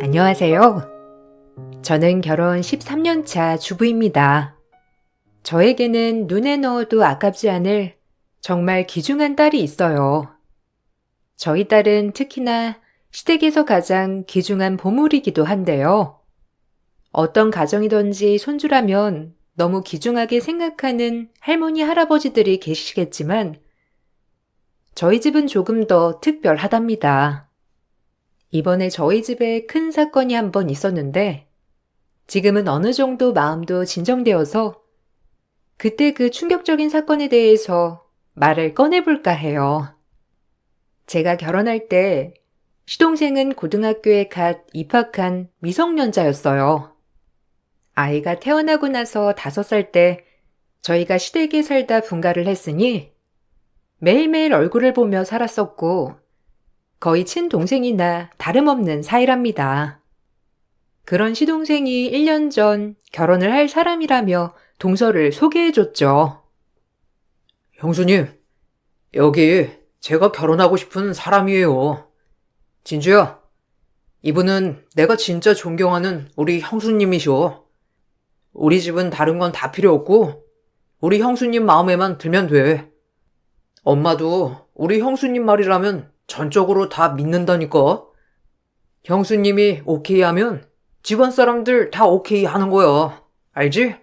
안녕하세요. 저는 결혼 13년 차 주부입니다. 저에게는 눈에 넣어도 아깝지 않을 정말 귀중한 딸이 있어요. 저희 딸은 특히나 시댁에서 가장 귀중한 보물이기도 한데요. 어떤 가정이든지 손주라면 너무 귀중하게 생각하는 할머니, 할아버지들이 계시겠지만 저희 집은 조금 더 특별하답니다. 이번에 저희 집에 큰 사건이 한 번 있었는데 지금은 어느 정도 마음도 진정되어서 그때 그 충격적인 사건에 대해서 말을 꺼내볼까 해요. 제가 결혼할 때 시동생은 고등학교에 갓 입학한 미성년자였어요. 아이가 태어나고 나서 5살 때 저희가 시댁에 살다 분가를 했으니 매일매일 얼굴을 보며 살았었고 거의 친동생이나 다름없는 사이랍니다. 그런 시동생이 1년 전 결혼을 할 사람이라며 동서를 소개해줬죠. 형수님, 여기 제가 결혼하고 싶은 사람이에요. 진주야, 이분은 내가 진짜 존경하는 우리 형수님이셔. 우리 집은 다른 건 다 필요 없고 우리 형수님 마음에만 들면 돼. 엄마도 우리 형수님 말이라면 전적으로 다 믿는다니까. 형수님이 오케이 하면 집안 사람들 다 오케이 하는 거야. 알지?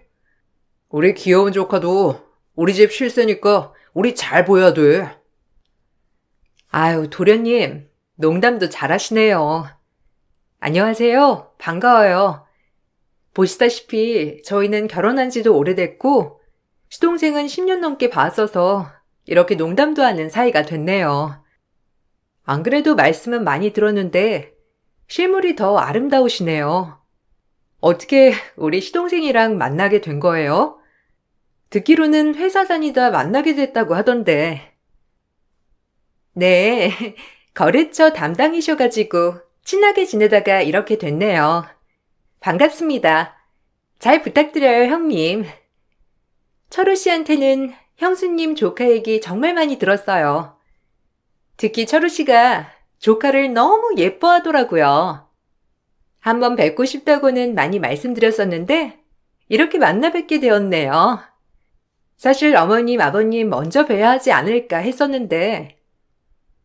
우리 귀여운 조카도 우리 집 실세니까 우리 잘 보여야 돼. 아유, 도련님, 농담도 잘하시네요. 안녕하세요. 반가워요. 보시다시피 저희는 결혼한 지도 오래됐고 시동생은 10년 넘게 봤어서 이렇게 농담도 하는 사이가 됐네요. 안 그래도 말씀은 많이 들었는데 실물이 더 아름다우시네요. 어떻게 우리 시동생이랑 만나게 된 거예요? 듣기로는 회사 다니다 만나게 됐다고 하던데. 네, 거래처 담당이셔가지고 친하게 지내다가 이렇게 됐네요. 반갑습니다. 잘 부탁드려요, 형님. 철우 씨한테는 형수님 조카 얘기 정말 많이 들었어요. 특히 철우 씨가 조카를 너무 예뻐하더라고요. 한번 뵙고 싶다고는 많이 말씀드렸었는데 이렇게 만나 뵙게 되었네요. 사실 어머님, 아버님 먼저 뵈야 하지 않을까 했었는데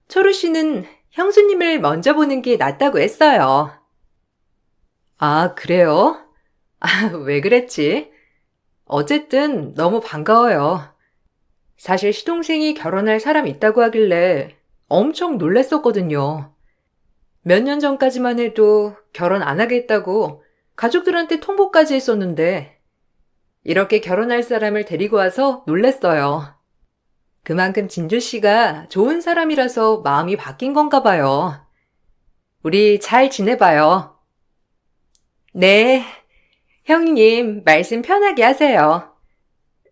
철우 씨는 형수님을 먼저 보는 게 낫다고 했어요. 아, 그래요? 아, 왜 그랬지? 어쨌든 너무 반가워요. 사실 시동생이 결혼할 사람 있다고 하길래 엄청 놀랬었거든요. 몇 년 전까지만 해도 결혼 안 하겠다고 가족들한테 통보까지 했었는데 이렇게 결혼할 사람을 데리고 와서 놀랬어요. 그만큼 진주 씨가 좋은 사람이라서 마음이 바뀐 건가 봐요. 우리 잘 지내봐요. 네, 형님 말씀 편하게 하세요.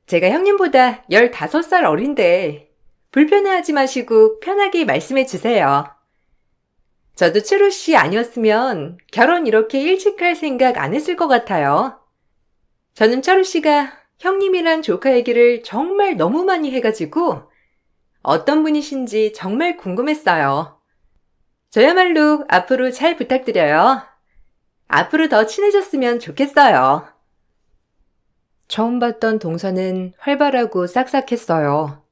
제가 형님보다 15살 어린데 불편해하지 마시고 편하게 말씀해 주세요. 저도 철우 씨 아니었으면 결혼 이렇게 일찍 할 생각 안 했을 것 같아요. 저는 철우 씨가 형님이랑 조카 얘기를 정말 너무 많이 해가지고 어떤 분이신지 정말 궁금했어요. 저야말로 앞으로 잘 부탁드려요. 앞으로 더 친해졌으면 좋겠어요. 처음 봤던 동서는 활발하고 싹싹했어요.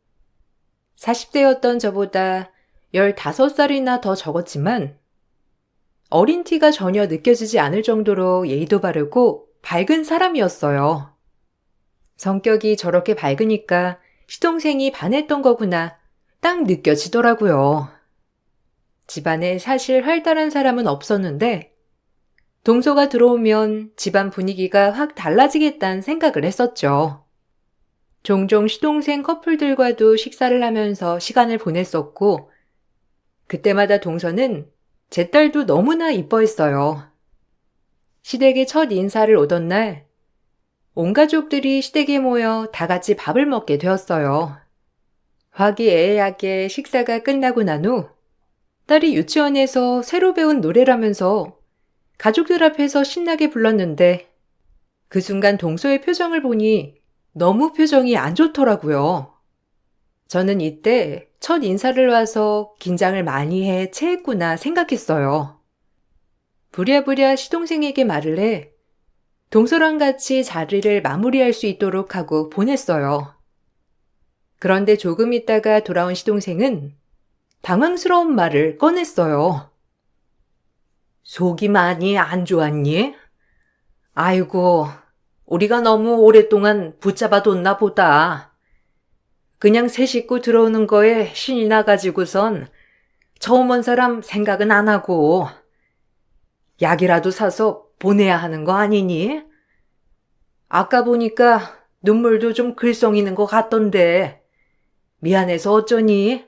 40대였던 저보다 15살이나 더 적었지만 어린 티가 전혀 느껴지지 않을 정도로 예의도 바르고 밝은 사람이었어요. 성격이 저렇게 밝으니까 시동생이 반했던 거구나 딱 느껴지더라고요. 집안에 사실 활달한 사람은 없었는데 동서가 들어오면 집안 분위기가 확 달라지겠다는 생각을 했었죠. 종종 시동생 커플들과도 식사를 하면서 시간을 보냈었고 그때마다 동서는 제 딸도 너무나 이뻐했어요. 시댁에 첫 인사를 오던 날 온 가족들이 시댁에 모여 다 같이 밥을 먹게 되었어요. 화기애애하게 식사가 끝나고 난 후 딸이 유치원에서 새로 배운 노래라면서 가족들 앞에서 신나게 불렀는데 그 순간 동서의 표정을 보니 너무 표정이 안 좋더라고요. 저는 이때 첫 인사를 와서 긴장을 많이 해 체했구나 생각했어요. 부랴부랴 시동생에게 말을 해 동서랑 같이 자리를 마무리할 수 있도록 하고 보냈어요. 그런데 조금 있다가 돌아온 시동생은 당황스러운 말을 꺼냈어요. 속이 많이 안 좋았니? 아이고, 우리가 너무 오랫동안 붙잡아뒀나 보다. 그냥 새 식구 들어오는 거에 신이 나가지고선 처음 온 사람 생각은 안 하고 약이라도 사서 보내야 하는 거 아니니? 아까 보니까 눈물도 좀 글썽이는 것 같던데 미안해서 어쩌니?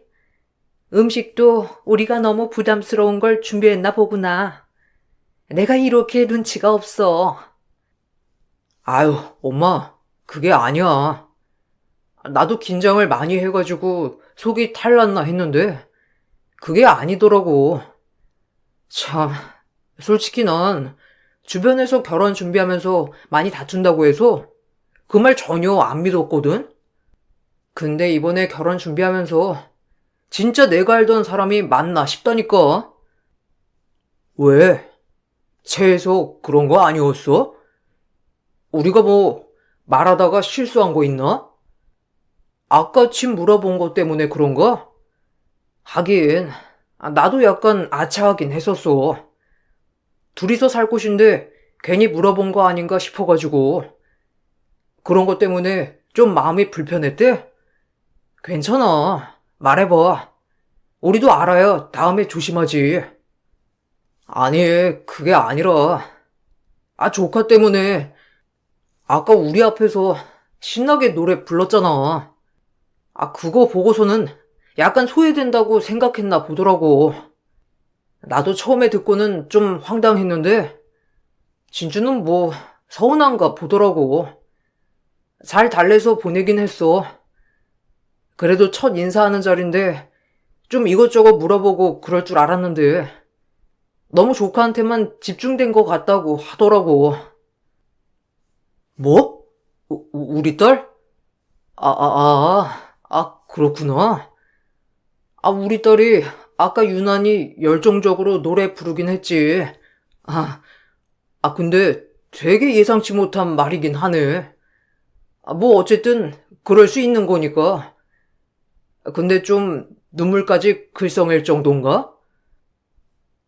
음식도 우리가 너무 부담스러운 걸 준비했나 보구나. 내가 이렇게 눈치가 없어. 아유, 엄마, 그게 아니야. 나도 긴장을 많이 해가지고 속이 탈났나 했는데, 그게 아니더라고. 참, 솔직히 난 주변에서 결혼 준비하면서 많이 다툰다고 해서 그 말 전혀 안 믿었거든? 근데 이번에 결혼 준비하면서 진짜 내가 알던 사람이 맞나 싶다니까. 왜? 채에서 그런 거 아니었어? 우리가 뭐 말하다가 실수한 거 있나? 아까 침 물어본 것 때문에 그런가? 하긴 나도 약간 아차하긴 했었어. 둘이서 살 곳인데 괜히 물어본 거 아닌가 싶어가지고 그런 것 때문에 좀 마음이 불편했대? 괜찮아. 말해봐. 우리도 알아야 다음에 조심하지. 아니, 그게 아니라 조카 때문에 아까 우리 앞에서 신나게 노래 불렀잖아. 그거 보고서는 약간 소외된다고 생각했나 보더라고. 나도 처음에 듣고는 좀 황당했는데 진주는 뭐 서운한가 보더라고. 잘 달래서 보내긴 했어. 그래도 첫 인사하는 자리인데 좀 이것저것 물어보고 그럴 줄 알았는데 너무 조카한테만 집중된 것 같다고 하더라고. 뭐? 우리 딸? 그렇구나. 우리 딸이 아까 유난히 열정적으로 노래 부르긴 했지. 근데 되게 예상치 못한 말이긴 하네. 뭐 어쨌든 그럴 수 있는 거니까. 근데 좀 눈물까지 글썽일 정도인가?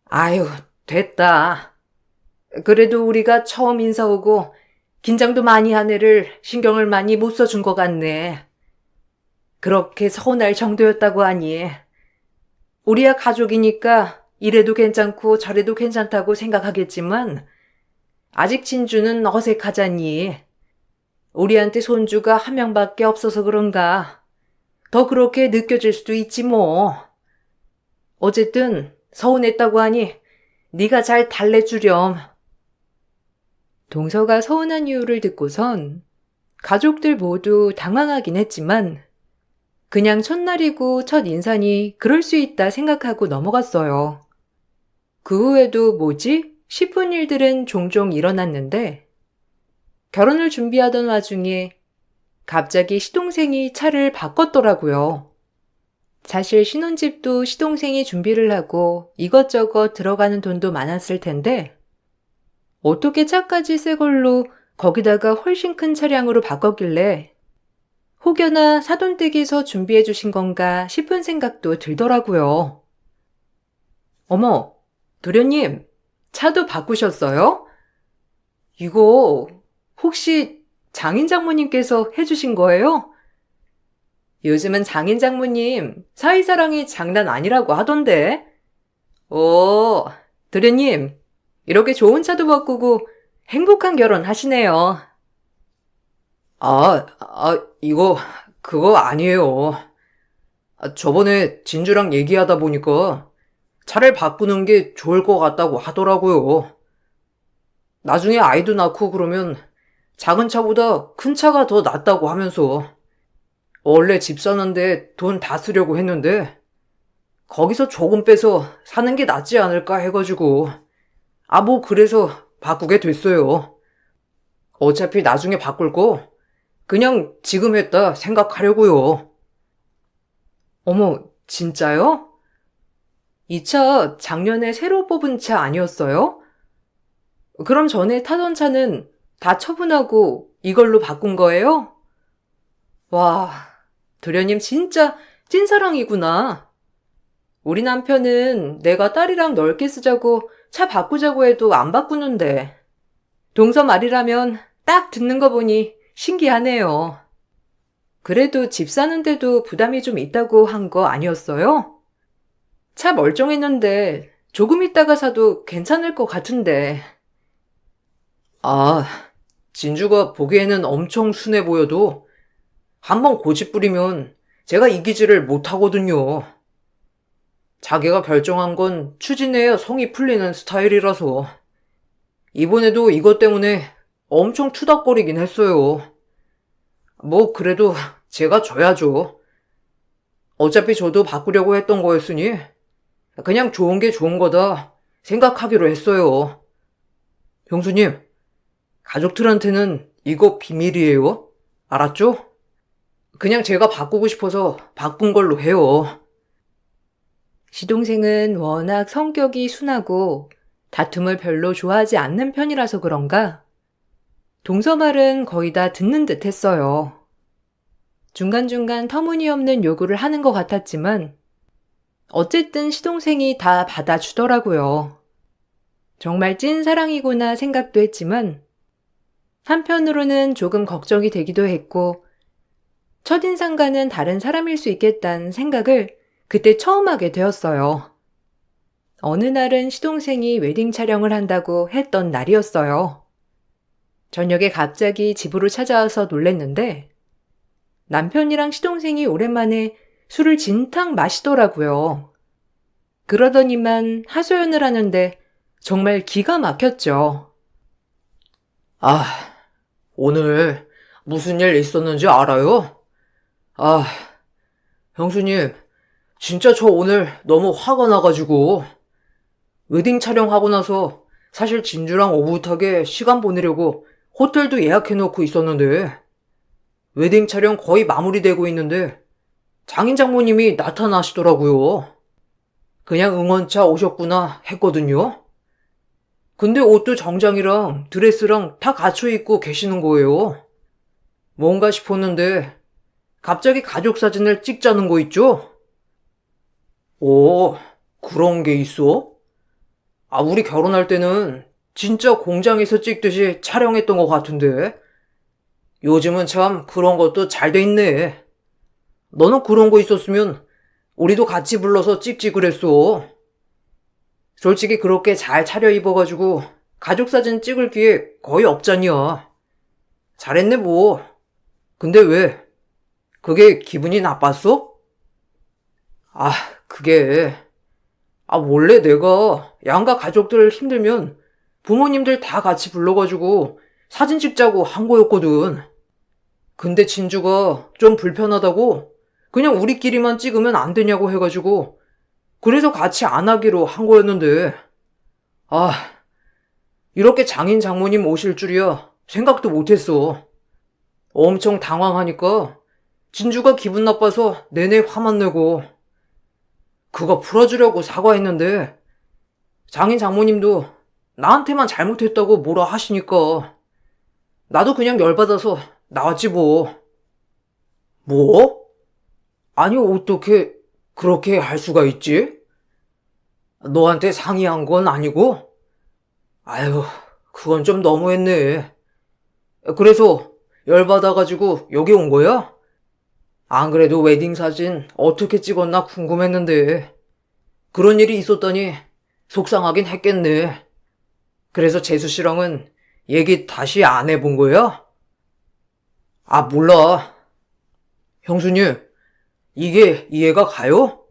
아유, 됐다. 그래도 우리가 처음 인사 오고 긴장도 많이 한 애를 신경을 많이 못 써준 것 같네. 그렇게 서운할 정도였다고 하니. 우리야 가족이니까 이래도 괜찮고 저래도 괜찮다고 생각하겠지만 아직 진주는 어색하잖니. 우리한테 손주가 한 명밖에 없어서 그런가. 더 그렇게 느껴질 수도 있지 뭐. 어쨌든 서운했다고 하니 네가 잘 달래주렴. 동서가 서운한 이유를 듣고선 가족들 모두 당황하긴 했지만 그냥 첫날이고 첫 인사니 그럴 수 있다 생각하고 넘어갔어요. 그 후에도 뭐지? 싶은 일들은 종종 일어났는데 결혼을 준비하던 와중에 갑자기 시동생이 차를 바꿨더라고요. 사실 신혼집도 시동생이 준비를 하고 이것저것 들어가는 돈도 많았을 텐데 어떻게 차까지 새 걸로 거기다가 훨씬 큰 차량으로 바꿨길래 혹여나 사돈댁에서 준비해 주신 건가 싶은 생각도 들더라고요. 어머, 도련님, 차도 바꾸셨어요? 이거 혹시 장인 장모님께서 해주신 거예요? 요즘은 장인 장모님 사이사랑이 장난 아니라고 하던데. 오, 도련님, 이렇게 좋은 차도 바꾸고 행복한 결혼 하시네요. 그거 아니에요. 저번에 진주랑 얘기하다 보니까 차를 바꾸는 게 좋을 것 같다고 하더라고요. 나중에 아이도 낳고 그러면 작은 차보다 큰 차가 더 낫다고 하면서 원래 집 사는데 돈 다 쓰려고 했는데 거기서 조금 빼서 사는 게 낫지 않을까 해가지고 뭐 그래서 바꾸게 됐어요. 어차피 나중에 바꿀 거 그냥 지금 했다 생각하려고요. 어머, 진짜요? 이 차 작년에 새로 뽑은 차 아니었어요? 그럼 전에 타던 차는 다 처분하고 이걸로 바꾼 거예요? 와, 도련님 진짜 찐사랑이구나. 우리 남편은 내가 딸이랑 넓게 쓰자고 차 바꾸자고 해도 안 바꾸는데. 동서 말이라면 딱 듣는 거 보니 신기하네요. 그래도 집 사는데도 부담이 좀 있다고 한 거 아니었어요? 차 멀쩡했는데 조금 있다가 사도 괜찮을 것 같은데. 아, 진주가 보기에는 엄청 순해 보여도 한번 고집 부리면 제가 이기지를 못하거든요. 자기가 결정한 건 추진해야 성이 풀리는 스타일이라서 이번에도 이것 때문에 엄청 투닥거리긴 했어요. 뭐 그래도 제가 져야죠. 어차피 저도 바꾸려고 했던 거였으니 그냥 좋은 게 좋은 거다 생각하기로 했어요. 형수님, 가족들한테는 이거 비밀이에요. 알았죠? 그냥 제가 바꾸고 싶어서 바꾼 걸로 해요. 시동생은 워낙 성격이 순하고 다툼을 별로 좋아하지 않는 편이라서 그런가 동서 말은 거의 다 듣는 듯 했어요. 중간중간 터무니없는 요구를 하는 것 같았지만 어쨌든 시동생이 다 받아주더라고요. 정말 찐 사랑이구나 생각도 했지만 한편으로는 조금 걱정이 되기도 했고 첫인상과는 다른 사람일 수 있겠다는 생각을 그때 처음 하게 되었어요. 어느 날은 시동생이 웨딩 촬영을 한다고 했던 날이었어요. 저녁에 갑자기 집으로 찾아와서 놀랬는데 남편이랑 시동생이 오랜만에 술을 진탕 마시더라고요. 그러더니만 하소연을 하는데 정말 기가 막혔죠. 아, 오늘 무슨 일 있었는지 알아요? 아, 형수님, 진짜 저 오늘 너무 화가 나가지고 웨딩 촬영하고 나서 사실 진주랑 오붓하게 시간 보내려고 호텔도 예약해놓고 있었는데 웨딩 촬영 거의 마무리되고 있는데 장인 장모님이 나타나시더라고요. 그냥 응원차 오셨구나 했거든요. 근데 옷도 정장이랑 드레스랑 다 갖춰 입고 계시는 거예요. 뭔가 싶었는데 갑자기 가족 사진을 찍자는 거 있죠? 오, 그런 게 있어? 아, 우리 결혼할 때는 진짜 공장에서 찍듯이 촬영했던 것 같은데 요즘은 참 그런 것도 잘 돼 있네. 너는 그런 거 있었으면 우리도 같이 불러서 찍지 그랬어. 솔직히 그렇게 잘 차려입어가지고 가족 사진 찍을 기회 거의 없잖냐. 잘했네 뭐. 근데 왜? 그게 기분이 나빴어? 아, 그게 원래 내가 양가 가족들 힘들면 부모님들 다 같이 불러가지고 사진 찍자고 한 거였거든. 근데 진주가 좀 불편하다고 그냥 우리끼리만 찍으면 안 되냐고 해가지고 그래서 같이 안 하기로 한 거였는데 아, 이렇게 장인 장모님 오실 줄이야 생각도 못했어. 엄청 당황하니까 진주가 기분 나빠서 내내 화만 내고 그거 풀어주려고 사과했는데 장인 장모님도 나한테만 잘못했다고 뭐라 하시니까 나도 그냥 열받아서 나왔지 뭐. 뭐? 아니 어떻게 그렇게 할 수가 있지? 너한테 상의한 건 아니고? 아유, 그건 좀 너무했네. 그래서 열받아가지고 여기 온 거야? 안 그래도 웨딩 사진 어떻게 찍었나 궁금했는데 그런 일이 있었다니 속상하긴 했겠네. 그래서 재수 씨랑은 얘기 다시 안 해본 거야? 아, 몰라. 형수님, 이게 이해가 가요?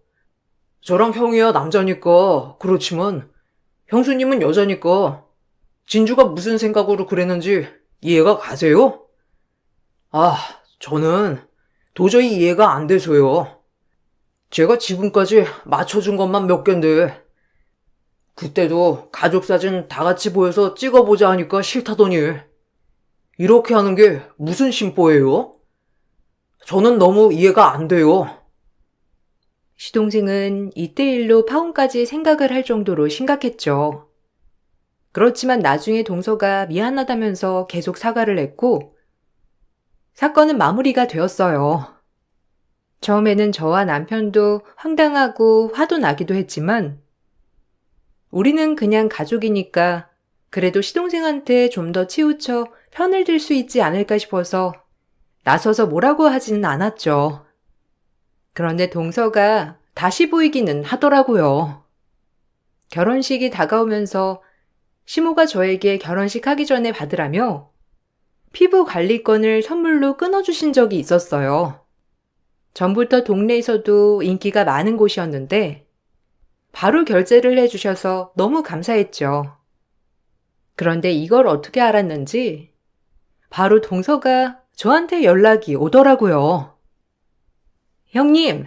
저랑 형이야 남자니까 그렇지만 형수님은 여자니까 진주가 무슨 생각으로 그랬는지 이해가 가세요? 아, 저는 도저히 이해가 안 돼서요. 제가 지금까지 맞춰준 것만 몇 갠데 그때도 가족 사진 다 같이 보여서 찍어보자 하니까 싫다더니 이렇게 하는 게 무슨 심보예요? 저는 너무 이해가 안 돼요. 시동생은 이때 일로 파혼까지 생각을 할 정도로 심각했죠. 그렇지만 나중에 동서가 미안하다면서 계속 사과를 했고 사건은 마무리가 되었어요. 처음에는 저와 남편도 황당하고 화도 나기도 했지만 우리는 그냥 가족이니까 그래도 시동생한테 좀 더 치우쳐 편을 들 수 있지 않을까 싶어서 나서서 뭐라고 하지는 않았죠. 그런데 동서가 다시 보이기는 하더라고요. 결혼식이 다가오면서 시모가 저에게 결혼식 하기 전에 받으라며 피부 관리권을 선물로 끊어주신 적이 있었어요. 전부터 동네에서도 인기가 많은 곳이었는데 바로 결제를 해주셔서 너무 감사했죠. 그런데 이걸 어떻게 알았는지 바로 동서가 저한테 연락이 오더라고요. 형님,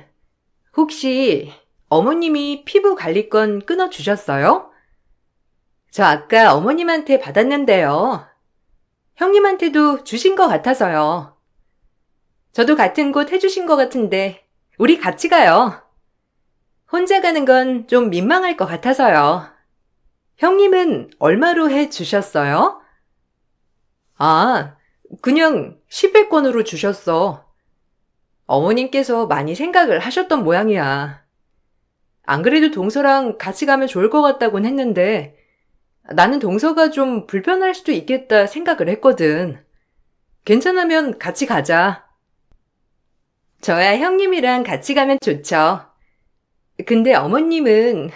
혹시 어머님이 피부 관리권 끊어주셨어요? 저 아까 어머님한테 받았는데요. 형님한테도 주신 것 같아서요. 저도 같은 곳 해주신 것 같은데 우리 같이 가요. 혼자 가는 건 좀 민망할 것 같아서요. 형님은 얼마로 해주셨어요? 아, 그냥 10회권으로 주셨어. 어머님께서 많이 생각을 하셨던 모양이야. 안 그래도 동서랑 같이 가면 좋을 것 같다곤 했는데 나는 동서가 좀 불편할 수도 있겠다 생각을 했거든. 괜찮으면 같이 가자. 저야 형님이랑 같이 가면 좋죠. 근데 어머님은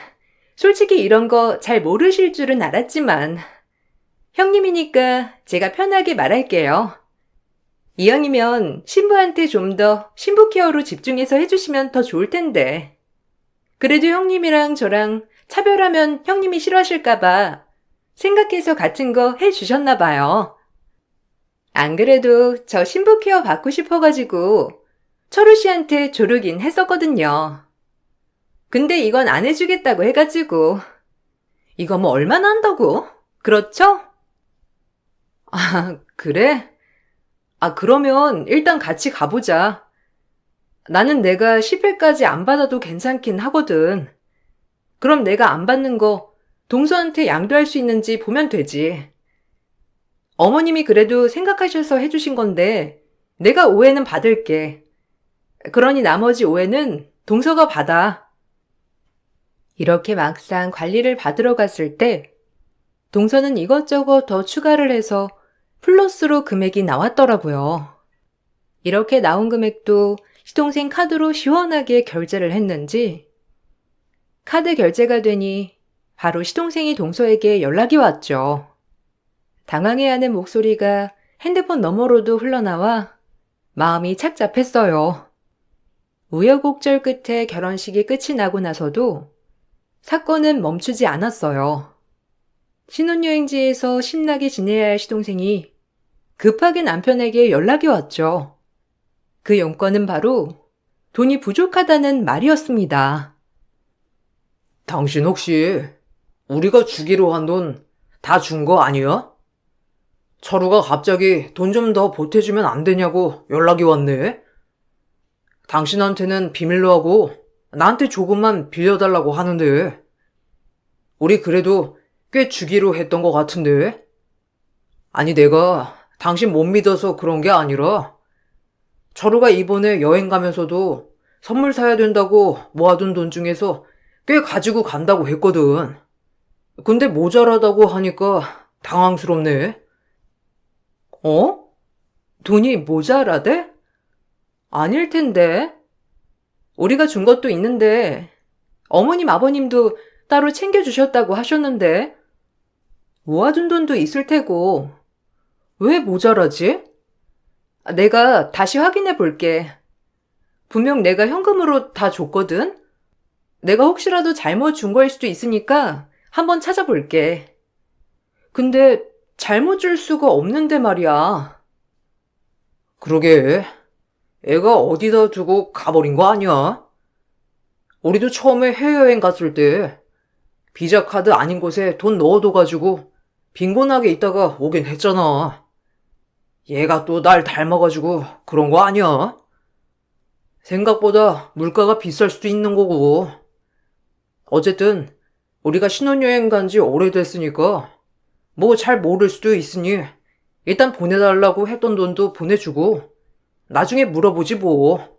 솔직히 이런 거 잘 모르실 줄은 알았지만 형님이니까 제가 편하게 말할게요. 이왕이면 신부한테 좀 더 신부 케어로 집중해서 해주시면 더 좋을 텐데. 그래도 형님이랑 저랑 차별하면 형님이 싫어하실까봐 생각해서 같은 거 해주셨나 봐요. 안 그래도 저 신부 케어 받고 싶어가지고 철우 씨한테 조르긴 했었거든요. 근데 이건 안 해주겠다고 해가지고. 이거 뭐 얼마나 한다고? 그렇죠? 아, 그래? 아, 그러면 일단 같이 가보자. 나는 내가 10회까지 안 받아도 괜찮긴 하거든. 그럼 내가 안 받는 거 동서한테 양도할 수 있는지 보면 되지. 어머님이 그래도 생각하셔서 해주신 건데 내가 오해는 받을게. 그러니 나머지 오해는 동서가 받아. 이렇게 막상 관리를 받으러 갔을 때 동서는 이것저것 더 추가를 해서 플러스로 금액이 나왔더라고요. 이렇게 나온 금액도 시동생 카드로 시원하게 결제를 했는지 카드 결제가 되니 바로 시동생이 동서에게 연락이 왔죠. 당황해하는 목소리가 핸드폰 너머로도 흘러나와 마음이 착잡했어요. 우여곡절 끝에 결혼식이 끝이 나고 나서도 사건은 멈추지 않았어요. 신혼여행지에서 신나게 지내야 할 시동생이 급하게 남편에게 연락이 왔죠. 그 용건은 바로 돈이 부족하다는 말이었습니다. 당신 혹시 우리가 주기로 한 돈 다 준 거 아니야? 철우가 갑자기 돈 좀 더 보태주면 안 되냐고 연락이 왔네. 당신한테는 비밀로 하고 나한테 조금만 빌려달라고 하는데 우리 그래도 꽤 주기로 했던 것 같은데. 아니 내가 당신 못 믿어서 그런 게 아니라 철우가 이번에 여행 가면서도 선물 사야 된다고 모아둔 돈 중에서 꽤 가지고 간다고 했거든. 근데 모자라다고 하니까 당황스럽네. 어? 돈이 모자라대? 아닐 텐데. 우리가 준 것도 있는데 어머님 아버님도 따로 챙겨주셨다고 하셨는데 모아둔 돈도 있을 테고 왜 모자라지? 내가 다시 확인해 볼게. 분명 내가 현금으로 다 줬거든? 내가 혹시라도 잘못 준 거일 수도 있으니까 한번 찾아볼게. 근데 잘못 줄 수가 없는데 말이야. 그러게. 애가 어디다 두고 가버린 거 아니야? 우리도 처음에 해외여행 갔을 때 비자 카드 아닌 곳에 돈 넣어둬가지고 빈곤하게 있다가 오긴 했잖아. 얘가 또 날 닮아가지고 그런 거 아니야? 생각보다 물가가 비쌀 수도 있는 거고. 어쨌든 우리가 신혼여행 간지 오래됐으니까 뭐 잘 모를 수도 있으니 일단 보내달라고 했던 돈도 보내주고 나중에 물어보지 뭐.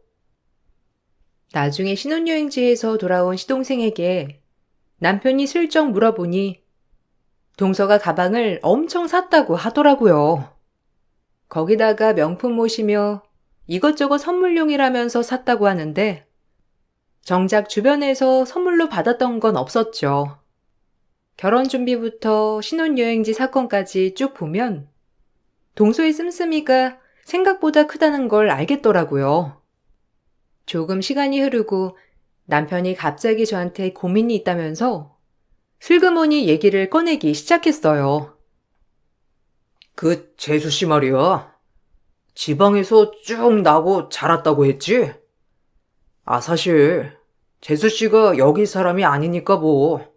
나중에 신혼여행지에서 돌아온 시동생에게 남편이 슬쩍 물어보니 동서가 가방을 엄청 샀다고 하더라고요. 거기다가 명품 옷이며 이것저것 선물용이라면서 샀다고 하는데 정작 주변에서 선물로 받았던 건 없었죠. 결혼 준비부터 신혼여행지 사건까지 쭉 보면 동서의 씀씀이가 생각보다 크다는 걸 알겠더라고요. 조금 시간이 흐르고 남편이 갑자기 저한테 고민이 있다면서 슬그머니 얘기를 꺼내기 시작했어요. 그 재수씨 말이야. 지방에서 쭉 나고 자랐다고 했지? 아, 사실 재수씨가 여기 사람이 아니니까 뭐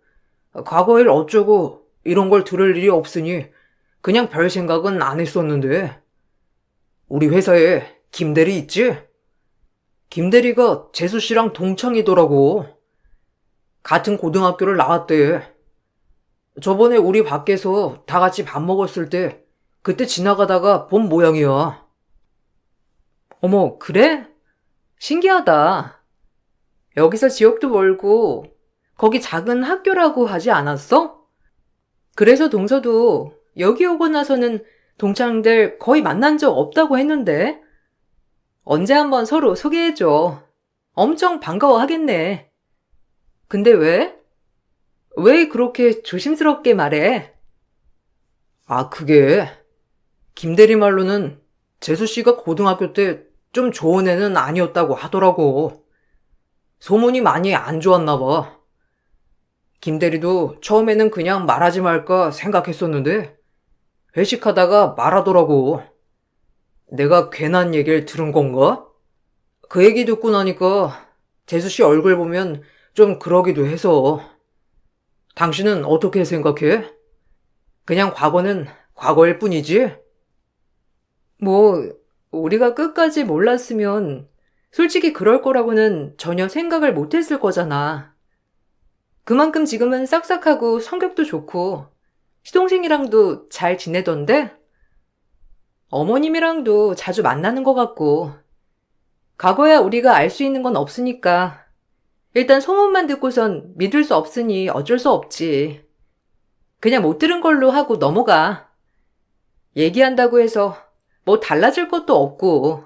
과거 일 어쩌고 이런 걸 들을 일이 없으니 그냥 별 생각은 안 했었는데 우리 회사에 김대리 있지? 김대리가 재수씨랑 동창이더라고. 같은 고등학교를 나왔대. 저번에 우리 밖에서 다 같이 밥 먹었을 때 그때 지나가다가 본 모양이야. 어머, 그래? 신기하다. 여기서 지역도 멀고 거기 작은 학교라고 하지 않았어? 그래서 동서도 여기 오고 나서는 동창들 거의 만난 적 없다고 했는데 언제 한번 서로 소개해줘. 엄청 반가워하겠네. 근데 왜? 왜 그렇게 조심스럽게 말해? 아, 그게 김대리 말로는 재수씨가 고등학교 때 좀 좋은 애는 아니었다고 하더라고. 소문이 많이 안 좋았나 봐. 김대리도 처음에는 그냥 말하지 말까 생각했었는데 회식하다가 말하더라고. 내가 괜한 얘기를 들은 건가? 그 얘기 듣고 나니까 재수씨 얼굴 보면 좀 그러기도 해서. 당신은 어떻게 생각해? 그냥 과거는 과거일 뿐이지? 뭐, 우리가 끝까지 몰랐으면 솔직히 그럴 거라고는 전혀 생각을 못 했을 거잖아. 그만큼 지금은 싹싹하고 성격도 좋고 시동생이랑도 잘 지내던데? 어머님이랑도 자주 만나는 것 같고 과거야 우리가 알 수 있는 건 없으니까 일단 소문만 듣고선 믿을 수 없으니 어쩔 수 없지. 그냥 못 들은 걸로 하고 넘어가. 얘기한다고 해서 뭐 달라질 것도 없고.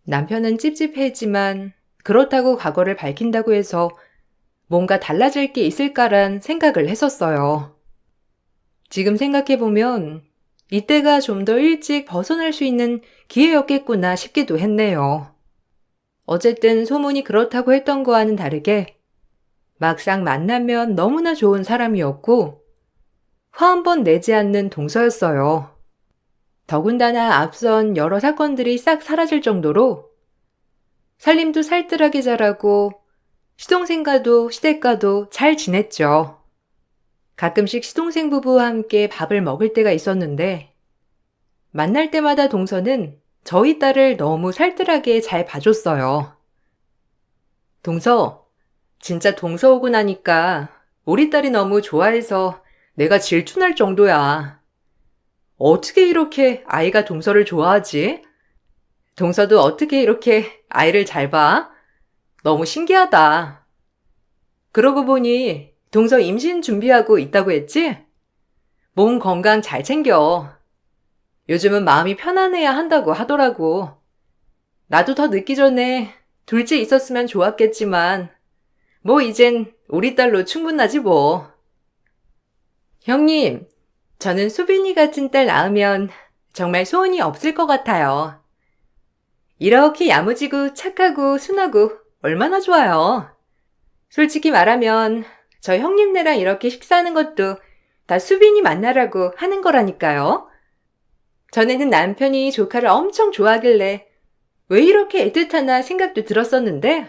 남편은 찝찝했지만 그렇다고 과거를 밝힌다고 해서 뭔가 달라질 게 있을까란 생각을 했었어요. 지금 생각해보면 이때가 좀 더 일찍 벗어날 수 있는 기회였겠구나 싶기도 했네요. 어쨌든 소문이 그렇다고 했던 거와는 다르게 막상 만나면 너무나 좋은 사람이었고 화 한 번 내지 않는 동서였어요. 더군다나 앞선 여러 사건들이 싹 사라질 정도로 살림도 살뜰하게 잘하고 시동생과도 시댁과도 잘 지냈죠. 가끔씩 시동생 부부와 함께 밥을 먹을 때가 있었는데 만날 때마다 동서는 저희 딸을 너무 살뜰하게 잘 봐줬어요. 동서, 진짜 동서 오고 나니까 우리 딸이 너무 좋아해서 내가 질투날 정도야. 어떻게 이렇게 아이가 동서를 좋아하지? 동서도 어떻게 이렇게 아이를 잘 봐? 너무 신기하다. 그러고 보니 동서 임신 준비하고 있다고 했지? 몸 건강 잘 챙겨. 요즘은 마음이 편안해야 한다고 하더라고. 나도 더 늦기 전에 둘째 있었으면 좋았겠지만 뭐 이젠 우리 딸로 충분하지 뭐. 형님, 저는 수빈이 같은 딸 낳으면 정말 소원이 없을 것 같아요. 이렇게 야무지고 착하고 순하고 얼마나 좋아요. 솔직히 말하면 저 형님네랑 이렇게 식사하는 것도 다 수빈이 만나라고 하는 거라니까요. 전에는 남편이 조카를 엄청 좋아하길래 왜 이렇게 애틋하나 생각도 들었었는데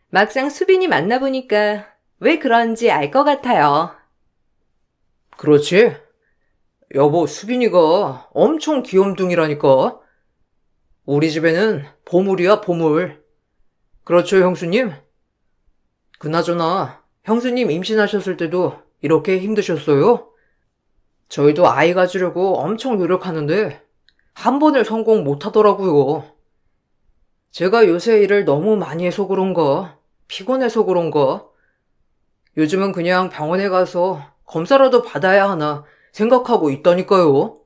막상 수빈이 만나보니까 왜 그런지 알 것 같아요. 그렇지? 여보, 수빈이가 엄청 귀염둥이라니까. 우리 집에는 보물이야, 보물. 그렇죠, 형수님? 그나저나 형수님 임신하셨을 때도 이렇게 힘드셨어요? 저희도 아이 가지려고 엄청 노력하는데 한 번을 성공 못 하더라고요. 제가 요새 일을 너무 많이 해서 그런가, 피곤해서 그런가, 요즘은 그냥 병원에 가서 검사라도 받아야 하나 생각하고 있다니까요.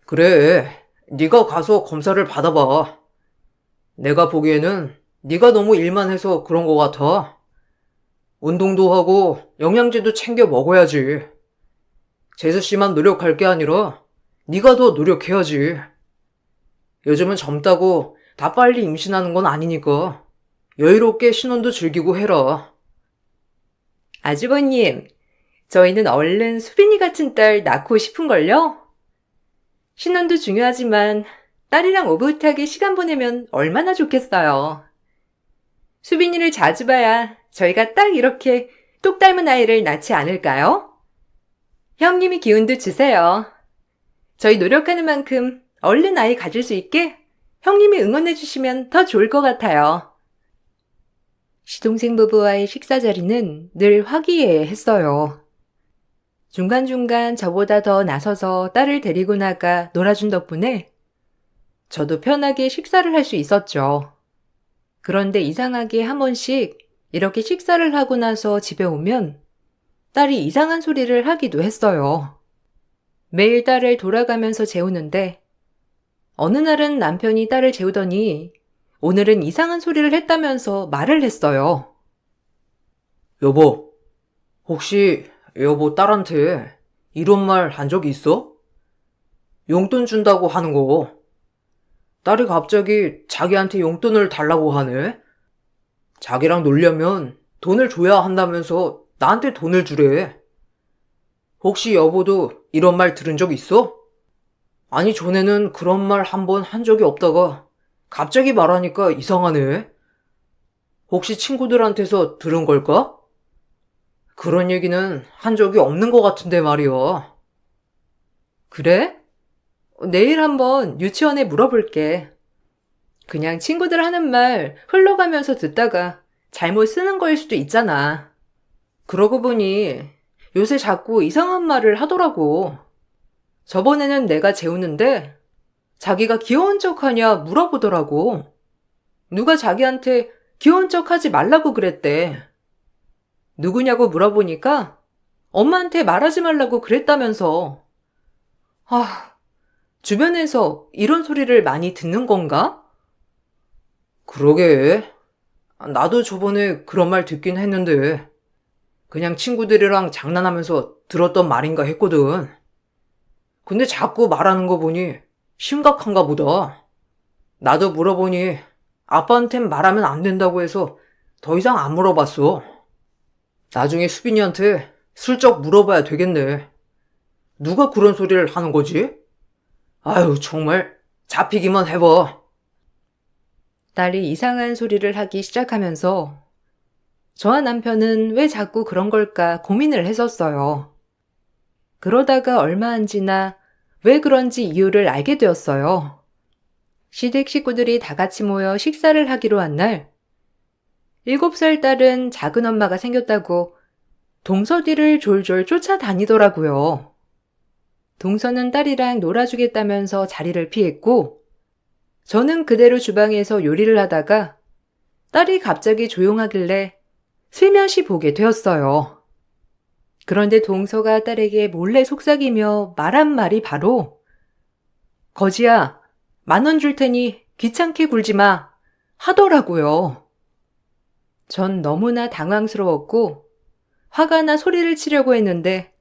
그래, 네가 가서 검사를 받아봐. 내가 보기에는 네가 너무 일만 해서 그런 것 같아. 운동도 하고 영양제도 챙겨 먹어야지. 재수 씨만 노력할 게 아니라 네가 더 노력해야지. 요즘은 젊다고 다 빨리 임신하는 건 아니니까 여유롭게 신혼도 즐기고 해라. 아주버님, 저희는 얼른 수빈이 같은 딸 낳고 싶은걸요? 신혼도 중요하지만 딸이랑 오붓하게 시간 보내면 얼마나 좋겠어요. 수빈이를 자주 봐야 저희가 딱 이렇게 똑 닮은 아이를 낳지 않을까요? 형님이 기운도 주세요. 저희 노력하는 만큼 얼른 아이 가질 수 있게 형님이 응원해 주시면 더 좋을 것 같아요. 시동생 부부와의 식사 자리는 늘 화기애애했어요. 중간중간 저보다 더 나서서 딸을 데리고 나가 놀아준 덕분에 저도 편하게 식사를 할 수 있었죠. 그런데 이상하게 한 번씩 이렇게 식사를 하고 나서 집에 오면 딸이 이상한 소리를 하기도 했어요. 매일 딸을 돌아가면서 재우는데 어느 날은 남편이 딸을 재우더니 오늘은 이상한 소리를 했다면서 말을 했어요. 여보, 혹시 여보 딸한테 이런 말 한 적 있어? 용돈 준다고 하는 거. 딸이 갑자기 자기한테 용돈을 달라고 하네? 자기랑 놀려면 돈을 줘야 한다면서 나한테 돈을 주래. 혹시 여보도 이런 말 들은 적 있어? 아니, 전에는 그런 말 한 번 한 적이 없다가 갑자기 말하니까 이상하네. 혹시 친구들한테서 들은 걸까? 그런 얘기는 한 적이 없는 것 같은데 말이야. 그래? 내일 한번 유치원에 물어볼게. 그냥 친구들 하는 말 흘러가면서 듣다가 잘못 쓰는 거일 수도 있잖아. 그러고 보니 요새 자꾸 이상한 말을 하더라고. 저번에는 내가 재우는데 자기가 귀여운 척 하냐 물어보더라고. 누가 자기한테 귀여운 척 하지 말라고 그랬대. 누구냐고 물어보니까 엄마한테 말하지 말라고 그랬다면서. 아, 주변에서 이런 소리를 많이 듣는 건가? 그러게. 나도 저번에 그런 말 듣긴 했는데 그냥 친구들이랑 장난하면서 들었던 말인가 했거든. 근데 자꾸 말하는 거 보니 심각한가 보다. 나도 물어보니 아빠한텐 말하면 안 된다고 해서 더 이상 안 물어봤어. 나중에 수빈이한테 슬쩍 물어봐야 되겠네. 누가 그런 소리를 하는 거지? 아유, 정말 잡히기만 해봐. 딸이 이상한 소리를 하기 시작하면서 저와 남편은 왜 자꾸 그런 걸까 고민을 했었어요. 그러다가 얼마 안 지나 왜 그런지 이유를 알게 되었어요. 시댁 식구들이 다 같이 모여 식사를 하기로 한 날, 7살 딸은 작은 엄마가 생겼다고 동서 뒤를 졸졸 쫓아다니더라고요. 동서는 딸이랑 놀아주겠다면서 자리를 피했고, 저는 그대로 주방에서 요리를 하다가 딸이 갑자기 조용하길래 슬며시 보게 되었어요. 그런데 동서가 딸에게 몰래 속삭이며 말한 말이 바로 거지야, 10,000원 줄 테니 귀찮게 굴지 마 하더라고요. 전 너무나 당황스러웠고 화가 나 소리를 치려고 했는데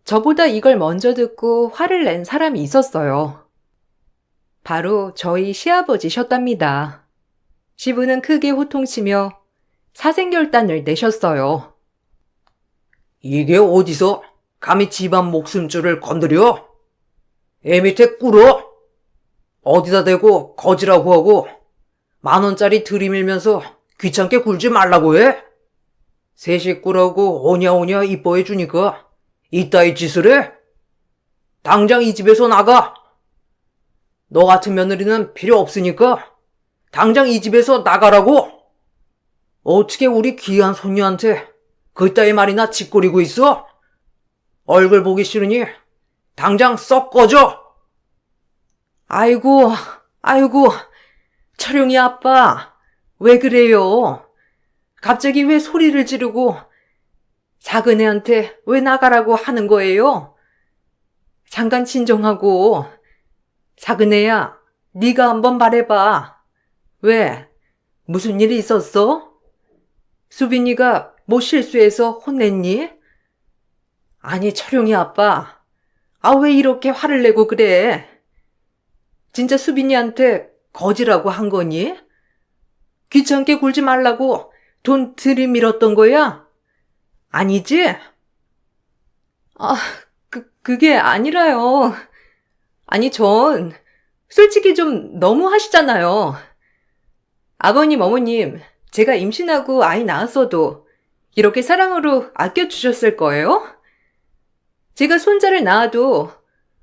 저보다 이걸 먼저 듣고 화를 낸 사람이 있었어요. 바로 저희 시아버지셨답니다. 시부는 크게 호통치며 사생결단을 내셨어요. 이게 어디서 감히 집안 목숨줄을 건드려? 애 밑에 꿇어? 어디다 대고 거지라고 하고 10,000원짜리 들이밀면서 귀찮게 굴지 말라고 해? 새 식구라고 오냐오냐 이뻐해 주니까 이따위 짓을 해? 당장 이 집에서 나가! 너 같은 며느리는 필요 없으니까 당장 이 집에서 나가라고! 어떻게 우리 귀한 손녀한테 그따위 말이나 짓거리고 있어? 얼굴 보기 싫으니 당장 썩 꺼져! 아이고, 아이고, 철용이 아빠, 왜 그래요? 갑자기 왜 소리를 지르고 작은 애한테 왜 나가라고 하는 거예요? 잠깐 진정하고, 작은 애야, 네가 한번 말해봐. 왜? 무슨 일이 있었어? 수빈이가 뭐 실수해서 혼냈니? 아니, 철용이 아빠, 왜 이렇게 화를 내고 그래? 진짜 수빈이한테 거지라고 한 거니? 귀찮게 굴지 말라고 돈 들이밀었던 거야? 아니지? 그게 아니라요. 아니, 전 솔직히 좀 너무 하시잖아요. 아버님, 어머님, 제가 임신하고 아이 낳았어도 이렇게 사랑으로 아껴주셨을 거예요? 제가 손자를 낳아도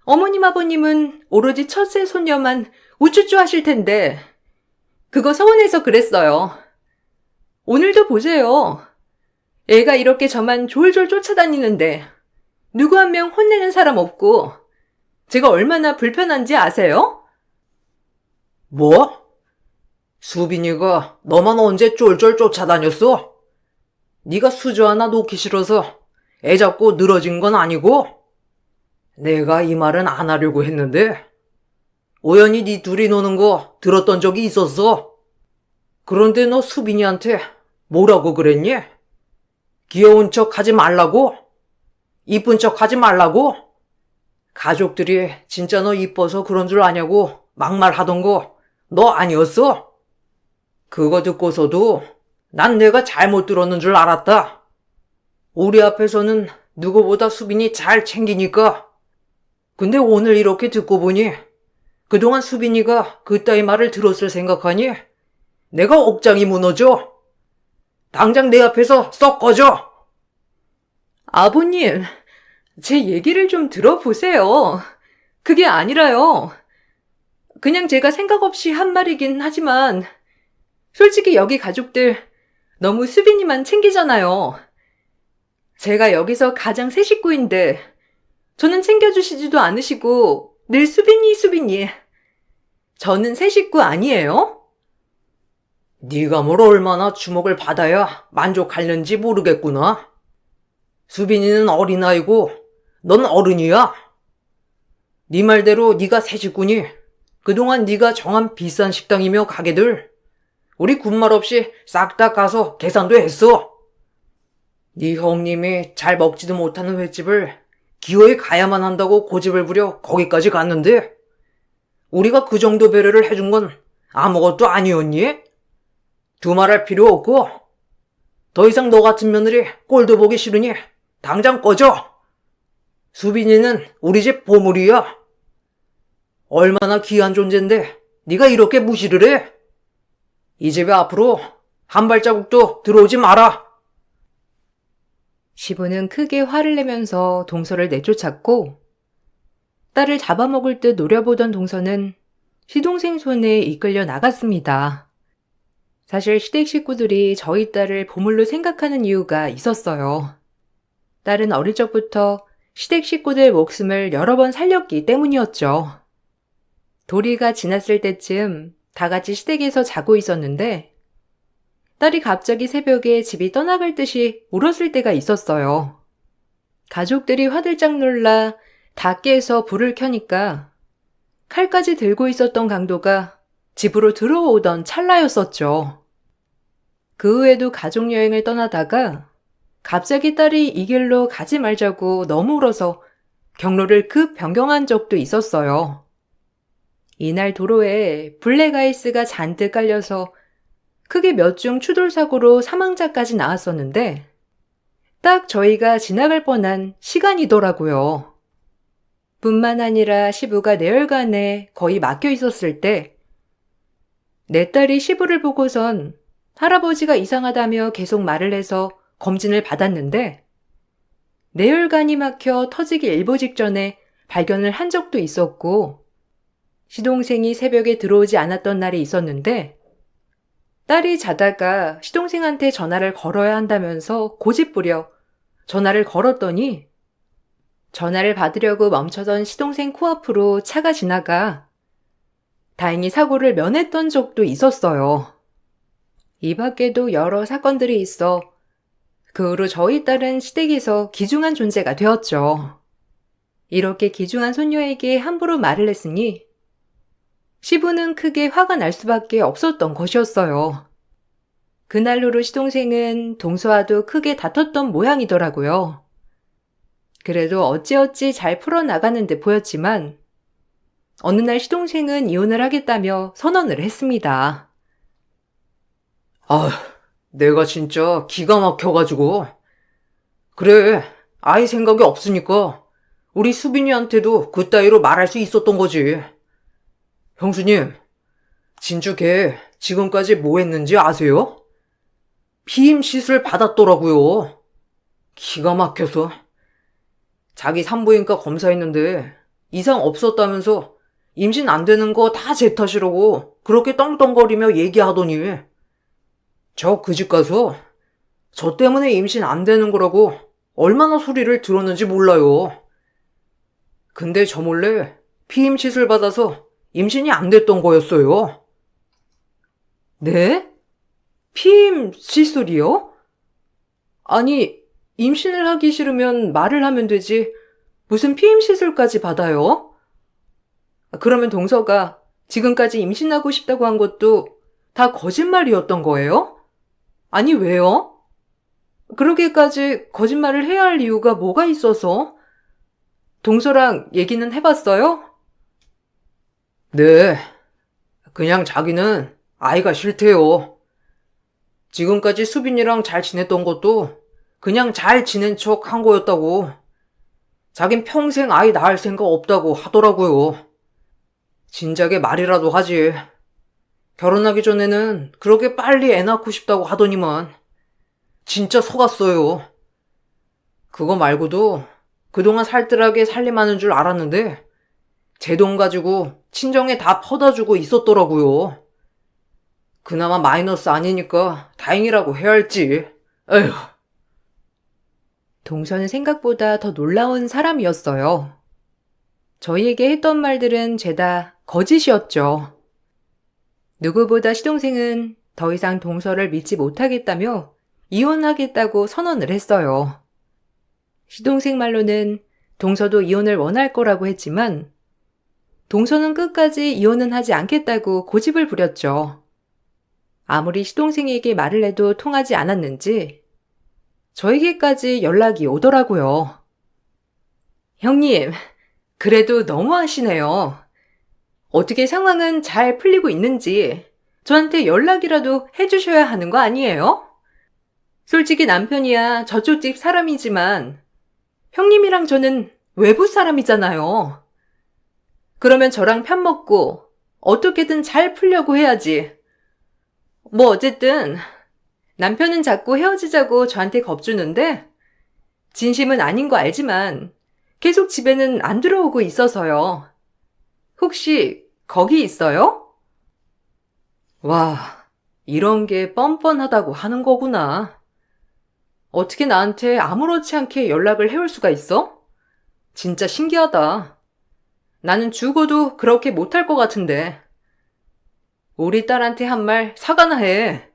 어머님, 아버님은 오로지 첫째 손녀만 우쭈쭈 하실 텐데 그거 서운해서 그랬어요. 오늘도 보세요. 애가 이렇게 저만 졸졸 쫓아다니는데 누구 한 명 혼내는 사람 없고 제가 얼마나 불편한지 아세요? 뭐? 수빈이가 너만 언제 쫄쫄 쫓아다녔어? 네가 수저 하나 놓기 싫어서 애 잡고 늘어진 건 아니고? 내가 이 말은 안 하려고 했는데 우연히 네 둘이 노는 거 들었던 적이 있었어. 그런데 너 수빈이한테 뭐라고 그랬니? 귀여운 척 하지 말라고? 이쁜 척 하지 말라고? 가족들이 진짜 너 이뻐서 그런 줄 아냐고 막말하던 거 너 아니었어? 그거 듣고서도 난 내가 잘못 들었는 줄 알았다. 우리 앞에서는 누구보다 수빈이 잘 챙기니까. 근데 오늘 이렇게 듣고 보니 그동안 수빈이가 그따위 말을 들었을 생각하니 내가 억장이 무너져. 당장 내 앞에서 썩 꺼져. 아버님, 제 얘기를 좀 들어보세요. 그게 아니라요. 그냥 제가 생각 없이 한 말이긴 하지만 솔직히 여기 가족들 너무 수빈이만 챙기잖아요. 제가 여기서 가장 새 식구인데 저는 챙겨주시지도 않으시고 늘 수빈이. 저는 새 식구 아니에요? 네가 뭘 얼마나 주목을 받아야 만족하려는지 모르겠구나. 수빈이는 어린아이고 넌 어른이야. 네 말대로 네가 새 식구니 그동안 네가 정한 비싼 식당이며 가게들 우리 군말 없이 싹 다 가서 계산도 했어. 네 형님이 잘 먹지도 못하는 횟집을 기어이 가야만 한다고 고집을 부려 거기까지 갔는데 우리가 그 정도 배려를 해준 건 아무것도 아니었니? 두말할 필요 없고 더 이상 너 같은 며느리 꼴도 보기 싫으니 당장 꺼져. 수빈이는 우리 집 보물이야. 얼마나 귀한 존재인데 네가 이렇게 무시를 해? 이 집에 앞으로 한 발자국도 들어오지 마라. 시부는 크게 화를 내면서 동서를 내쫓았고 딸을 잡아먹을 듯 노려보던 동서는 시동생 손에 이끌려 나갔습니다. 사실 시댁 식구들이 저희 딸을 보물로 생각하는 이유가 있었어요. 딸은 어릴 적부터 시댁 식구들 목숨을 여러 번 살렸기 때문이었죠. 도리가 지났을 때쯤 다 같이 시댁에서 자고 있었는데 딸이 갑자기 새벽에 집이 떠나갈 듯이 울었을 때가 있었어요. 가족들이 화들짝 놀라 다 깨서 불을 켜니까 칼까지 들고 있었던 강도가 집으로 들어오던 찰나였었죠. 그 후에도 가족여행을 떠나다가 갑자기 딸이 이 길로 가지 말자고 너무 울어서 경로를 급 변경한 적도 있었어요. 이날 도로에 블랙아이스가 잔뜩 깔려서 크게 몇 중 추돌사고로 사망자까지 나왔었는데 딱 저희가 지나갈 뻔한 시간이더라고요. 뿐만 아니라 시부가 내열간에 거의 막혀 있었을 때 내 딸이 시부를 보고선 할아버지가 이상하다며 계속 말을 해서 검진을 받았는데 내열관이 막혀 터지기 일보 직전에 발견을 한 적도 있었고 시동생이 새벽에 들어오지 않았던 날이 있었는데 딸이 자다가 시동생한테 전화를 걸어야 한다면서 고집부려 전화를 걸었더니 전화를 받으려고 멈춰선 시동생 코앞으로 차가 지나가 다행히 사고를 면했던 적도 있었어요. 이 밖에도 여러 사건들이 있어 그 후로 저희 딸은 시댁에서 귀중한 존재가 되었죠. 이렇게 귀중한 손녀에게 함부로 말을 했으니 시부는 크게 화가 날 수밖에 없었던 것이었어요. 그날로로 시동생은 동서와도 크게 다퉜던 모양이더라고요. 그래도 어찌어찌 잘 풀어나가는 듯 보였지만 어느 날 시동생은 이혼을 하겠다며 선언을 했습니다. 아, 내가 진짜 기가 막혀가지고. 그래, 아이 생각이 없으니까 우리 수빈이한테도 그따위로 말할 수 있었던 거지. 형수님, 진주 걔 지금까지 뭐 했는지 아세요? 피임 시술 받았더라고요. 기가 막혀서. 자기 산부인과 검사했는데 이상 없었다면서 임신 안 되는 거 다 제 탓이라고 그렇게 떵떵거리며 얘기하더니 저 그 집 가서 저 때문에 임신 안 되는 거라고 얼마나 소리를 들었는지 몰라요. 근데 저 몰래 피임 시술 받아서 임신이 안 됐던 거였어요. 네? 피임 시술이요? 아니, 임신을 하기 싫으면 말을 하면 되지. 무슨 피임 시술까지 받아요? 그러면 동서가 지금까지 임신하고 싶다고 한 것도 다 거짓말이었던 거예요? 아니, 왜요? 그러기까지 거짓말을 해야 할 이유가 뭐가 있어서? 동서랑 얘기는 해봤어요? 네, 그냥 자기는 아이가 싫대요. 지금까지 수빈이랑 잘 지냈던 것도 그냥 잘 지낸 척 한 거였다고. 자긴 평생 아이 낳을 생각 없다고 하더라고요. 진작에 말이라도 하지. 결혼하기 전에는 그렇게 빨리 애 낳고 싶다고 하더니만 진짜 속았어요. 그거 말고도 그동안 살뜰하게 살림하는 줄 알았는데 제 돈 가지고 친정에 다 퍼다주고 있었더라고요. 그나마 마이너스 아니니까 다행이라고 해야 할지. 에휴. 동서는 생각보다 더 놀라운 사람이었어요. 저희에게 했던 말들은 죄다 거짓이었죠. 누구보다 시동생은 더 이상 동서를 믿지 못하겠다며 이혼하겠다고 선언을 했어요. 시동생 말로는 동서도 이혼을 원할 거라고 했지만 동서는 끝까지 이혼은 하지 않겠다고 고집을 부렸죠. 아무리 시동생에게 말을 해도 통하지 않았는지 저에게까지 연락이 오더라고요. 형님, 그래도 너무하시네요. 어떻게 상황은 잘 풀리고 있는지 저한테 연락이라도 해주셔야 하는 거 아니에요? 솔직히 남편이야 저쪽 집 사람이지만 형님이랑 저는 외부 사람이잖아요. 그러면 저랑 편먹고 어떻게든 잘 풀려고 해야지. 뭐 어쨌든 남편은 자꾸 헤어지자고 저한테 겁주는데 진심은 아닌 거 알지만 계속 집에는 안 들어오고 있어서요. 혹시 거기 있어요? 와, 이런 게 뻔뻔하다고 하는 거구나. 어떻게 나한테 아무렇지 않게 연락을 해올 수가 있어? 진짜 신기하다. 나는 죽어도 그렇게 못할 것 같은데. 우리 딸한테 한 말 사과나 해.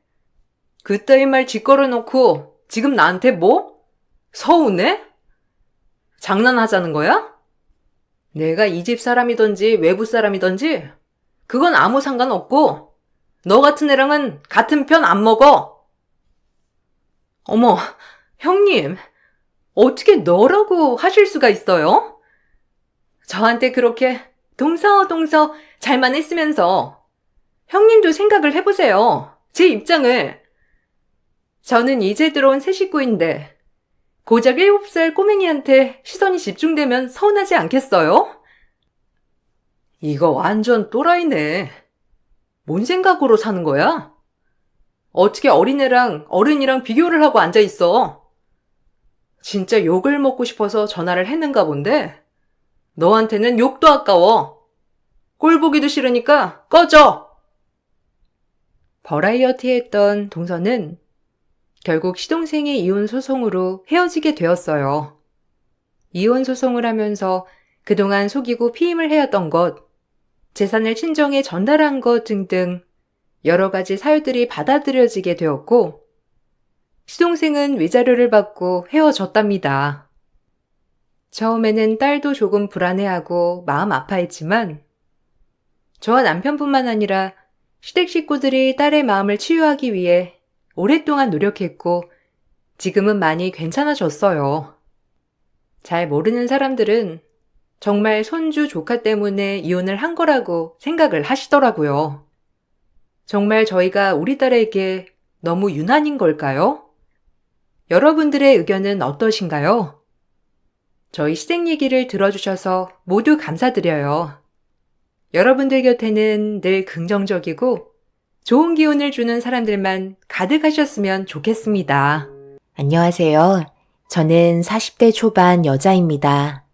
그따위 말 짓거려놓고 지금 나한테 뭐? 서운해? 장난하자는 거야? 내가 이 집 사람이던지 외부 사람이던지 그건 아무 상관없고 너 같은 애랑은 같은 편 안 먹어. 어머, 형님, 어떻게 너라고 하실 수가 있어요? 저한테 그렇게 동서 잘만 했으면서 형님도 생각을 해보세요. 제 입장을. 저는 이제 들어온 새 식구인데 고작 7살 꼬맹이한테 시선이 집중되면 서운하지 않겠어요? 이거 완전 또라이네. 뭔 생각으로 사는 거야? 어떻게 어린애랑 어른이랑 비교를 하고 앉아있어? 진짜 욕을 먹고 싶어서 전화를 했는가 본데 너한테는 욕도 아까워. 꼴 보기도 싫으니까 꺼져! 버라이어티에 했던 동서는 결국 시동생의 이혼 소송으로 헤어지게 되었어요. 이혼 소송을 하면서 그동안 속이고 피임을 해왔던 것, 재산을 친정에 전달한 것 등등 여러 가지 사유들이 받아들여지게 되었고, 시동생은 위자료를 받고 헤어졌답니다. 처음에는 딸도 조금 불안해하고 마음 아파했지만, 저와 남편뿐만 아니라 시댁 식구들이 딸의 마음을 치유하기 위해 오랫동안 노력했고, 지금은 많이 괜찮아졌어요. 잘 모르는 사람들은 정말 손주 조카 때문에 이혼을 한 거라고 생각을 하시더라고요. 정말 저희가 우리 딸에게 너무 유난인 걸까요? 여러분들의 의견은 어떠신가요? 저희 시댁 얘기를 들어주셔서 모두 감사드려요. 여러분들 곁에는 늘 긍정적이고 좋은 기운을 주는 사람들만 가득하셨으면 좋겠습니다. 안녕하세요. 저는 40대 초반 여자입니다.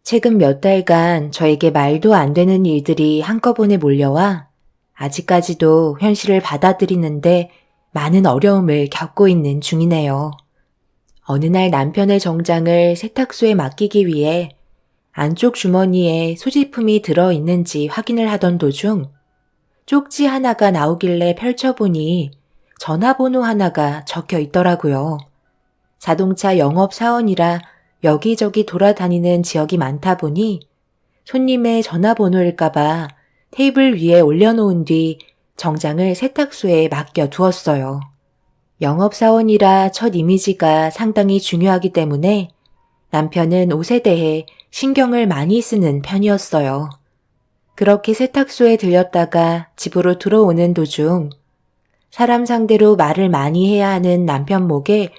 최근 몇 달간 저에게 말도 안 되는 일들이 한꺼번에 몰려와 아직까지도 현실을 받아들이는데 많은 어려움을 겪고 있는 중이네요. 어느 날 남편의 정장을 세탁소에 맡기기 위해 안쪽 주머니에 소지품이 들어있는지 확인을 하던 도중 쪽지 하나가 나오길래 펼쳐보니 전화번호 하나가 적혀 있더라고요. 자동차 영업사원이라 여기저기 돌아다니는 지역이 많다 보니 손님의 전화번호일까봐 테이블 위에 올려놓은 뒤 정장을 세탁소에 맡겨 두었어요. 영업사원이라 첫 이미지가 상당히 중요하기 때문에 남편은 옷에 대해 신경을 많이 쓰는 편이었어요. 그렇게 세탁소에 들렸다가 집으로 들어오는 도중 사람 상대로 말을 많이 해야 하는 남편 목에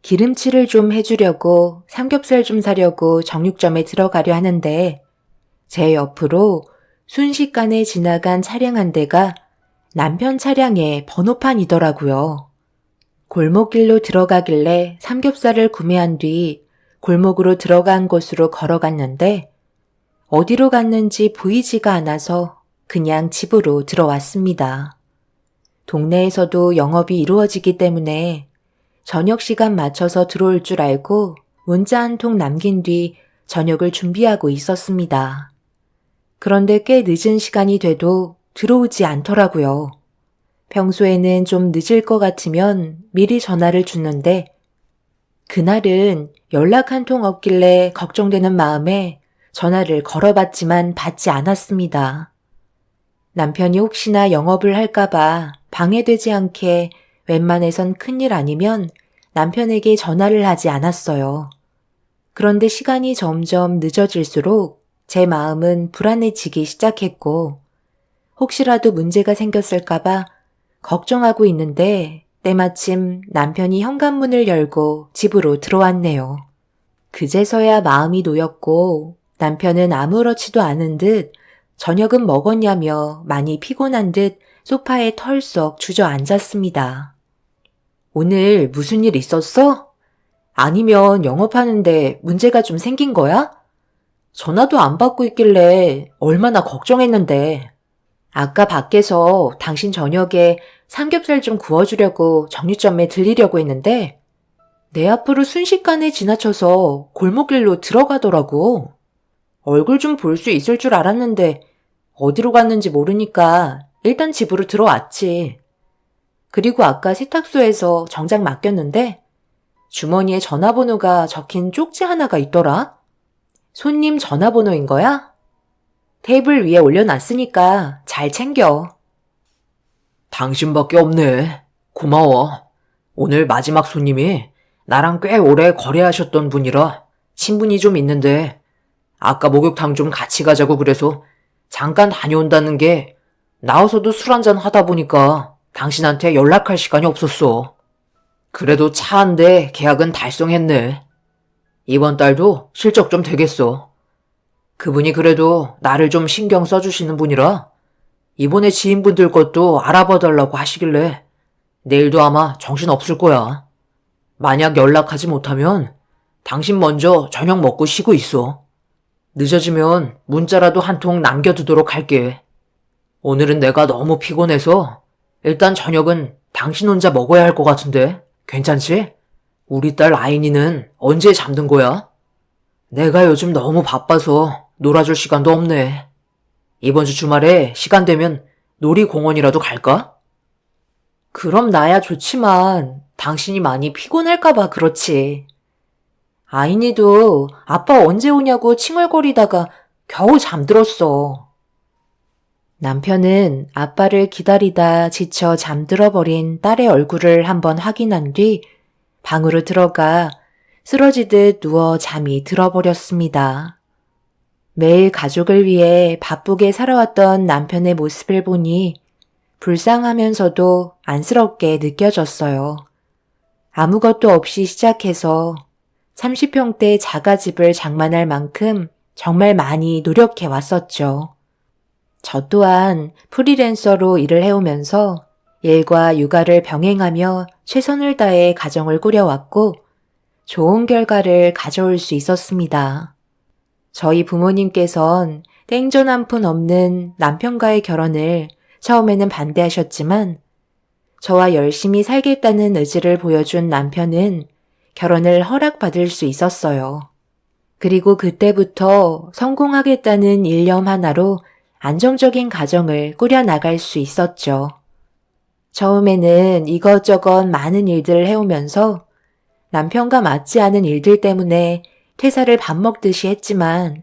기름칠을 좀 해주려고 삼겹살 좀 사려고 정육점에 들어가려 하는데 제 옆으로 순식간에 지나간 차량 한 대가 남편 차량의 번호판이더라고요. 골목길로 들어가길래 삼겹살을 구매한 뒤 골목으로 들어간 곳으로 걸어갔는데 어디로 갔는지 보이지가 않아서 그냥 집으로 들어왔습니다. 동네에서도 영업이 이루어지기 때문에 저녁 시간 맞춰서 들어올 줄 알고 문자 한 통 남긴 뒤 저녁을 준비하고 있었습니다. 그런데 꽤 늦은 시간이 돼도 들어오지 않더라고요. 평소에는 좀 늦을 것 같으면 미리 전화를 주는데 그날은 연락 한 통 없길래 걱정되는 마음에 전화를 걸어봤지만 받지 않았습니다. 남편이 혹시나 영업을 할까봐 방해되지 않게 웬만해선 큰일 아니면 남편에게 전화를 하지 않았어요. 그런데 시간이 점점 늦어질수록 제 마음은 불안해지기 시작했고 혹시라도 문제가 생겼을까봐 걱정하고 있는데 때마침 남편이 현관문을 열고 집으로 들어왔네요. 그제서야 마음이 놓였고 남편은 아무렇지도 않은 듯 저녁은 먹었냐며 많이 피곤한 듯 소파에 털썩 주저앉았습니다. 오늘 무슨 일 있었어? 아니면 영업하는데 문제가 좀 생긴 거야? 전화도 안 받고 있길래 얼마나 걱정했는데. 아까 밖에서 당신 저녁에 삼겹살 좀 구워주려고 정육점에 들리려고 했는데 내 앞으로 순식간에 지나쳐서 골목길로 들어가더라고. 얼굴 좀 볼 수 있을 줄 알았는데 어디로 갔는지 모르니까 일단 집으로 들어왔지. 그리고 아까 세탁소에서 정장 맡겼는데 주머니에 전화번호가 적힌 쪽지 하나가 있더라. 손님 전화번호인 거야? 테이블 위에 올려놨으니까 잘 챙겨. 당신밖에 없네. 고마워. 오늘 마지막 손님이 나랑 꽤 오래 거래하셨던 분이라 친분이 좀 있는데 아까 목욕탕 좀 같이 가자고 그래서 잠깐 다녀온다는 게 나와서도 술 한잔 하다 보니까 당신한테 연락할 시간이 없었어. 그래도 차 한 대 계약은 달성했네. 이번 달도 실적 좀 되겠어. 그분이 그래도 나를 좀 신경 써주시는 분이라 이번에 지인분들 것도 알아봐달라고 하시길래 내일도 아마 정신 없을 거야. 만약 연락하지 못하면 당신 먼저 저녁 먹고 쉬고 있어. 늦어지면 문자라도 한 통 남겨두도록 할게. 오늘은 내가 너무 피곤해서 일단 저녁은 당신 혼자 먹어야 할 것 같은데 괜찮지? 우리 딸 아인이는 언제 잠든 거야? 내가 요즘 너무 바빠서 놀아줄 시간도 없네. 이번 주 주말에 시간 되면 놀이공원이라도 갈까? 그럼 나야 좋지만 당신이 많이 피곤할까봐 그렇지. 아이니도 아빠 언제 오냐고 칭얼거리다가 겨우 잠들었어. 남편은 아빠를 기다리다 지쳐 잠들어버린 딸의 얼굴을 한번 확인한 뒤 방으로 들어가 쓰러지듯 누워 잠이 들어버렸습니다. 매일 가족을 위해 바쁘게 살아왔던 남편의 모습을 보니 불쌍하면서도 안쓰럽게 느껴졌어요. 아무것도 없이 시작해서 30평대 자가집을 장만할 만큼 정말 많이 노력해 왔었죠. 저 또한 프리랜서로 일을 해오면서 일과 육아를 병행하며 최선을 다해 가정을 꾸려왔고 좋은 결과를 가져올 수 있었습니다. 저희 부모님께선 땡전 한 푼 없는 남편과의 결혼을 처음에는 반대하셨지만 저와 열심히 살겠다는 의지를 보여준 남편은 결혼을 허락받을 수 있었어요. 그리고 그때부터 성공하겠다는 일념 하나로 안정적인 가정을 꾸려나갈 수 있었죠. 처음에는 이것저것 많은 일들을 해오면서 남편과 맞지 않은 일들 때문에 퇴사를 밥 먹듯이 했지만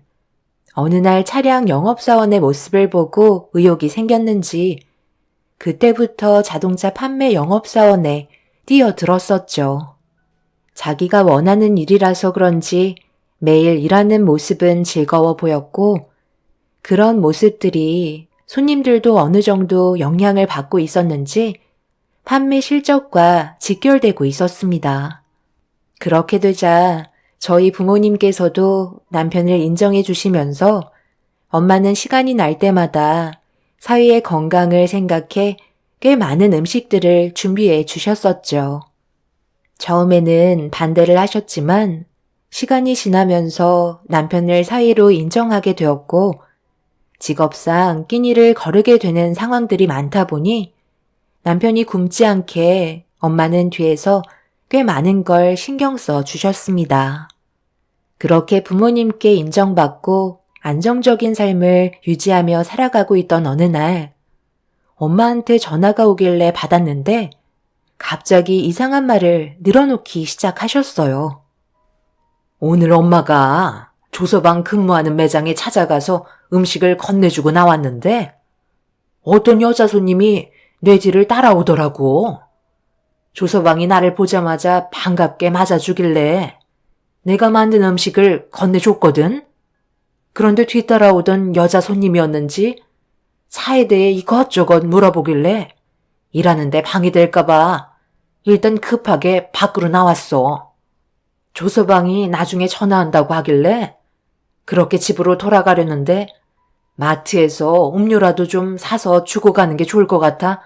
어느 날 차량 영업사원의 모습을 보고 의욕이 생겼는지 그때부터 자동차 판매 영업사원에 뛰어들었었죠. 자기가 원하는 일이라서 그런지 매일 일하는 모습은 즐거워 보였고 그런 모습들이 손님들도 어느 정도 영향을 받고 있었는지 판매 실적과 직결되고 있었습니다. 그렇게 되자 저희 부모님께서도 남편을 인정해 주시면서 엄마는 시간이 날 때마다 사위의 건강을 생각해 꽤 많은 음식들을 준비해 주셨었죠. 처음에는 반대를 하셨지만 시간이 지나면서 남편을 사위로 인정하게 되었고 직업상 끼니를 거르게 되는 상황들이 많다 보니 남편이 굶지 않게 엄마는 뒤에서 꽤 많은 걸 신경 써 주셨습니다. 그렇게 부모님께 인정받고 안정적인 삶을 유지하며 살아가고 있던 어느 날 엄마한테 전화가 오길래 받았는데 갑자기 이상한 말을 늘어놓기 시작하셨어요. 오늘 엄마가 조서방 근무하는 매장에 찾아가서 음식을 건네주고 나왔는데 어떤 여자 손님이 내 뒤를 따라오더라고. 조서방이 나를 보자마자 반갑게 맞아주길래 내가 만든 음식을 건네줬거든. 그런데 뒤따라오던 여자 손님이었는지 차에 대해 이것저것 물어보길래 일하는데 방해될까봐 일단 급하게 밖으로 나왔어. 조서방이 나중에 전화한다고 하길래 그렇게 집으로 돌아가려는데 마트에서 음료라도 좀 사서 주고 가는 게 좋을 것 같아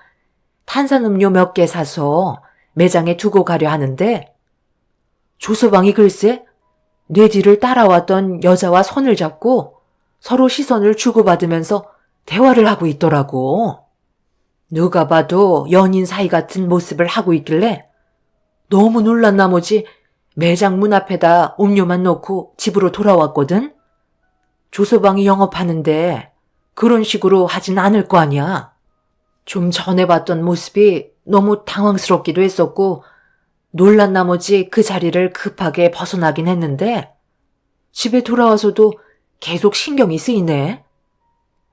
탄산음료 몇 개 사서 매장에 두고 가려 하는데 조서방이 글쎄 내 뒤를 따라왔던 여자와 손을 잡고 서로 시선을 주고받으면서 대화를 하고 있더라고. 누가 봐도 연인 사이 같은 모습을 하고 있길래 너무 놀란 나머지 매장 문 앞에다 음료만 놓고 집으로 돌아왔거든. 조서방이 영업하는데 그런 식으로 하진 않을 거 아니야. 좀 전에 봤던 모습이 너무 당황스럽기도 했었고 놀란 나머지 그 자리를 급하게 벗어나긴 했는데 집에 돌아와서도 계속 신경이 쓰이네.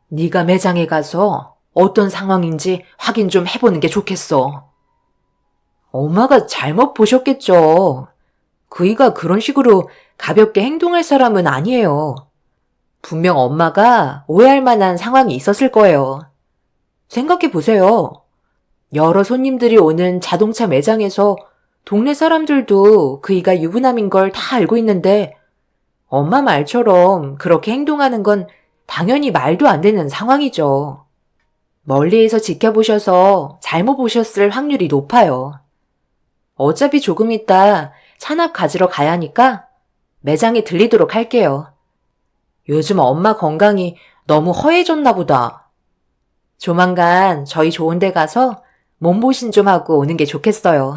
네가 매장에 가서 어떤 상황인지 확인 좀 해보는 게 좋겠어. 엄마가 잘못 보셨겠죠. 그이가 그런 식으로 가볍게 행동할 사람은 아니에요. 분명 엄마가 오해할 만한 상황이 있었을 거예요. 생각해 보세요. 여러 손님들이 오는 자동차 매장에서 동네 사람들도 그이가 유부남인 걸 다 알고 있는데 엄마 말처럼 그렇게 행동하는 건 당연히 말도 안 되는 상황이죠. 멀리에서 지켜보셔서 잘못 보셨을 확률이 높아요. 어차피 조금 있다 찬압 가지러 가야 하니까 매장에 들리도록 할게요. 요즘 엄마 건강이 너무 허해졌나 보다. 조만간 저희 좋은 데 가서 몸보신 좀 하고 오는 게 좋겠어요.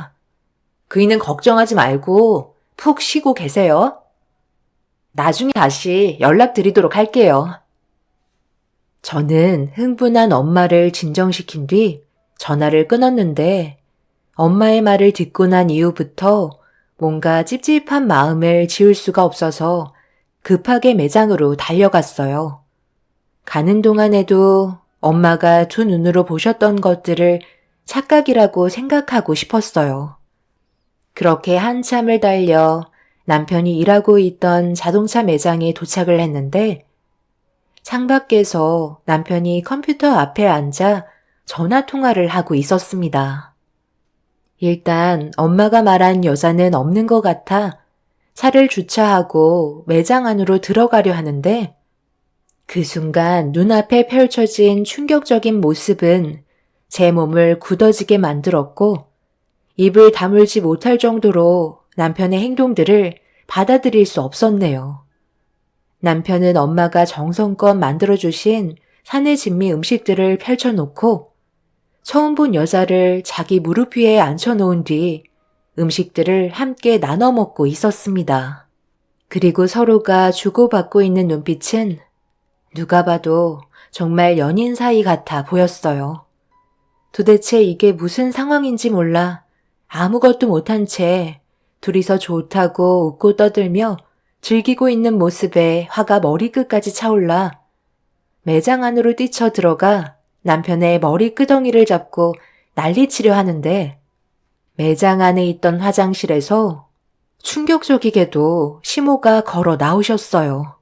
그이는 걱정하지 말고 푹 쉬고 계세요. 나중에 다시 연락드리도록 할게요. 저는 흥분한 엄마를 진정시킨 뒤 전화를 끊었는데 엄마의 말을 듣고 난 이후부터 뭔가 찝찝한 마음을 지울 수가 없어서 급하게 매장으로 달려갔어요. 가는 동안에도 엄마가 두 눈으로 보셨던 것들을 착각이라고 생각하고 싶었어요. 그렇게 한참을 달려 남편이 일하고 있던 자동차 매장에 도착을 했는데 창밖에서 남편이 컴퓨터 앞에 앉아 전화 통화를 하고 있었습니다. 일단 엄마가 말한 여자는 없는 것 같아 차를 주차하고 매장 안으로 들어가려 하는데 그 순간 눈앞에 펼쳐진 충격적인 모습은 제 몸을 굳어지게 만들었고 입을 다물지 못할 정도로 남편의 행동들을 받아들일 수 없었네요. 남편은 엄마가 정성껏 만들어주신 산의 진미 음식들을 펼쳐놓고 처음 본 여자를 자기 무릎 위에 앉혀놓은 뒤 음식들을 함께 나눠 먹고 있었습니다. 그리고 서로가 주고받고 있는 눈빛은 누가 봐도 정말 연인 사이 같아 보였어요. 도대체 이게 무슨 상황인지 몰라 아무것도 못한 채 둘이서 좋다고 웃고 떠들며 즐기고 있는 모습에 화가 머리끝까지 차올라 매장 안으로 뛰쳐 들어가 남편의 머리 끄덩이를 잡고 난리치려 하는데 매장 안에 있던 화장실에서 충격적이게도 시모가 걸어 나오셨어요.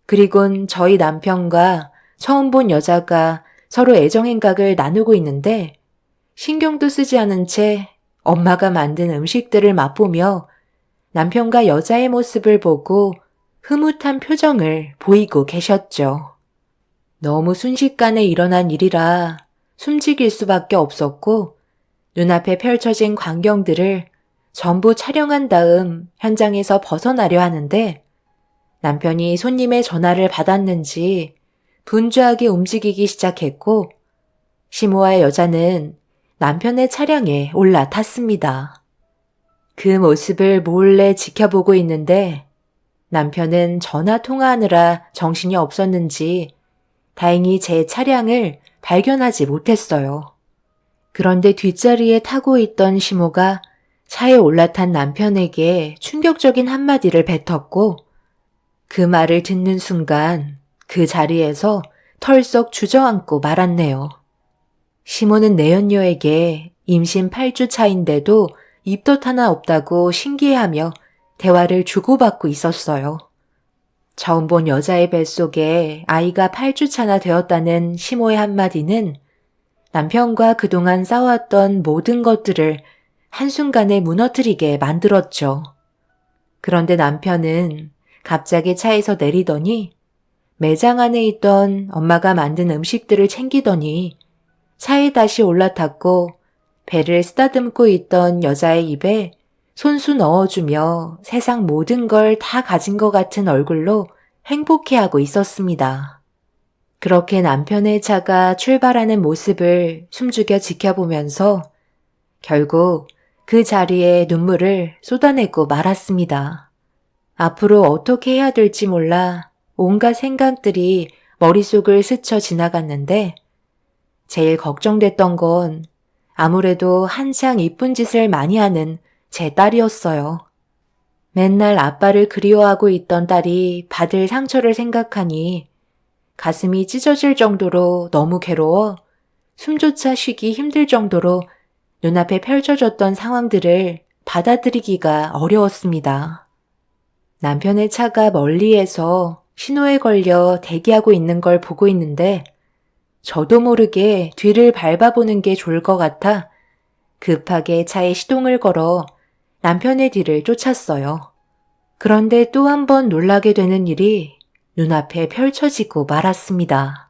그리곤 저희 남편과 처음 본 여자가 서로 애정행각을 나누고 있는데 신경도 쓰지 않은 채 엄마가 만든 음식들을 맛보며 남편과 여자의 모습을 보고 흐뭇한 표정을 보이고 계셨죠. 너무 순식간에 일어난 일이라 숨죽일 수밖에 없었고 눈앞에 펼쳐진 광경들을 전부 촬영한 다음 현장에서 벗어나려 하는데 남편이 손님의 전화를 받았는지 분주하게 움직이기 시작했고 시모와 여자는 남편의 차량에 올라탔습니다. 그 모습을 몰래 지켜보고 있는데 남편은 전화 통화하느라 정신이 없었는지 다행히 제 차량을 발견하지 못했어요. 그런데 뒷자리에 타고 있던 시모가 차에 올라탄 남편에게 충격적인 한마디를 뱉었고 그 말을 듣는 순간 그 자리에서 털썩 주저앉고 말았네요. 시모는 내연녀에게 임신 8주 차인데도 입덧 하나 없다고 신기해하며 대화를 주고받고 있었어요. 처음 본 여자의 뱃속에 아이가 8주 차나 되었다는 시모의 한마디는 남편과 그동안 쌓아왔던 모든 것들을 한순간에 무너뜨리게 만들었죠. 그런데 남편은 갑자기 차에서 내리더니 매장 안에 있던 엄마가 만든 음식들을 챙기더니 차에 다시 올라탔고 배를 쓰다듬고 있던 여자의 입에 손수 넣어주며 세상 모든 걸 다 가진 것 같은 얼굴로 행복해하고 있었습니다. 그렇게 남편의 차가 출발하는 모습을 숨죽여 지켜보면서 결국 그 자리에 눈물을 쏟아내고 말았습니다. 앞으로 어떻게 해야 될지 몰라 온갖 생각들이 머릿속을 스쳐 지나갔는데 제일 걱정됐던 건 아무래도 한창 이쁜 짓을 많이 하는 제 딸이었어요. 맨날 아빠를 그리워하고 있던 딸이 받을 상처를 생각하니 가슴이 찢어질 정도로 너무 괴로워 숨조차 쉬기 힘들 정도로 눈앞에 펼쳐졌던 상황들을 받아들이기가 어려웠습니다. 남편의 차가 멀리에서 신호에 걸려 대기하고 있는 걸 보고 있는데 저도 모르게 뒤를 밟아보는 게 좋을 것 같아 급하게 차에 시동을 걸어 남편의 뒤를 쫓았어요. 그런데 또 한 번 놀라게 되는 일이 눈앞에 펼쳐지고 말았습니다.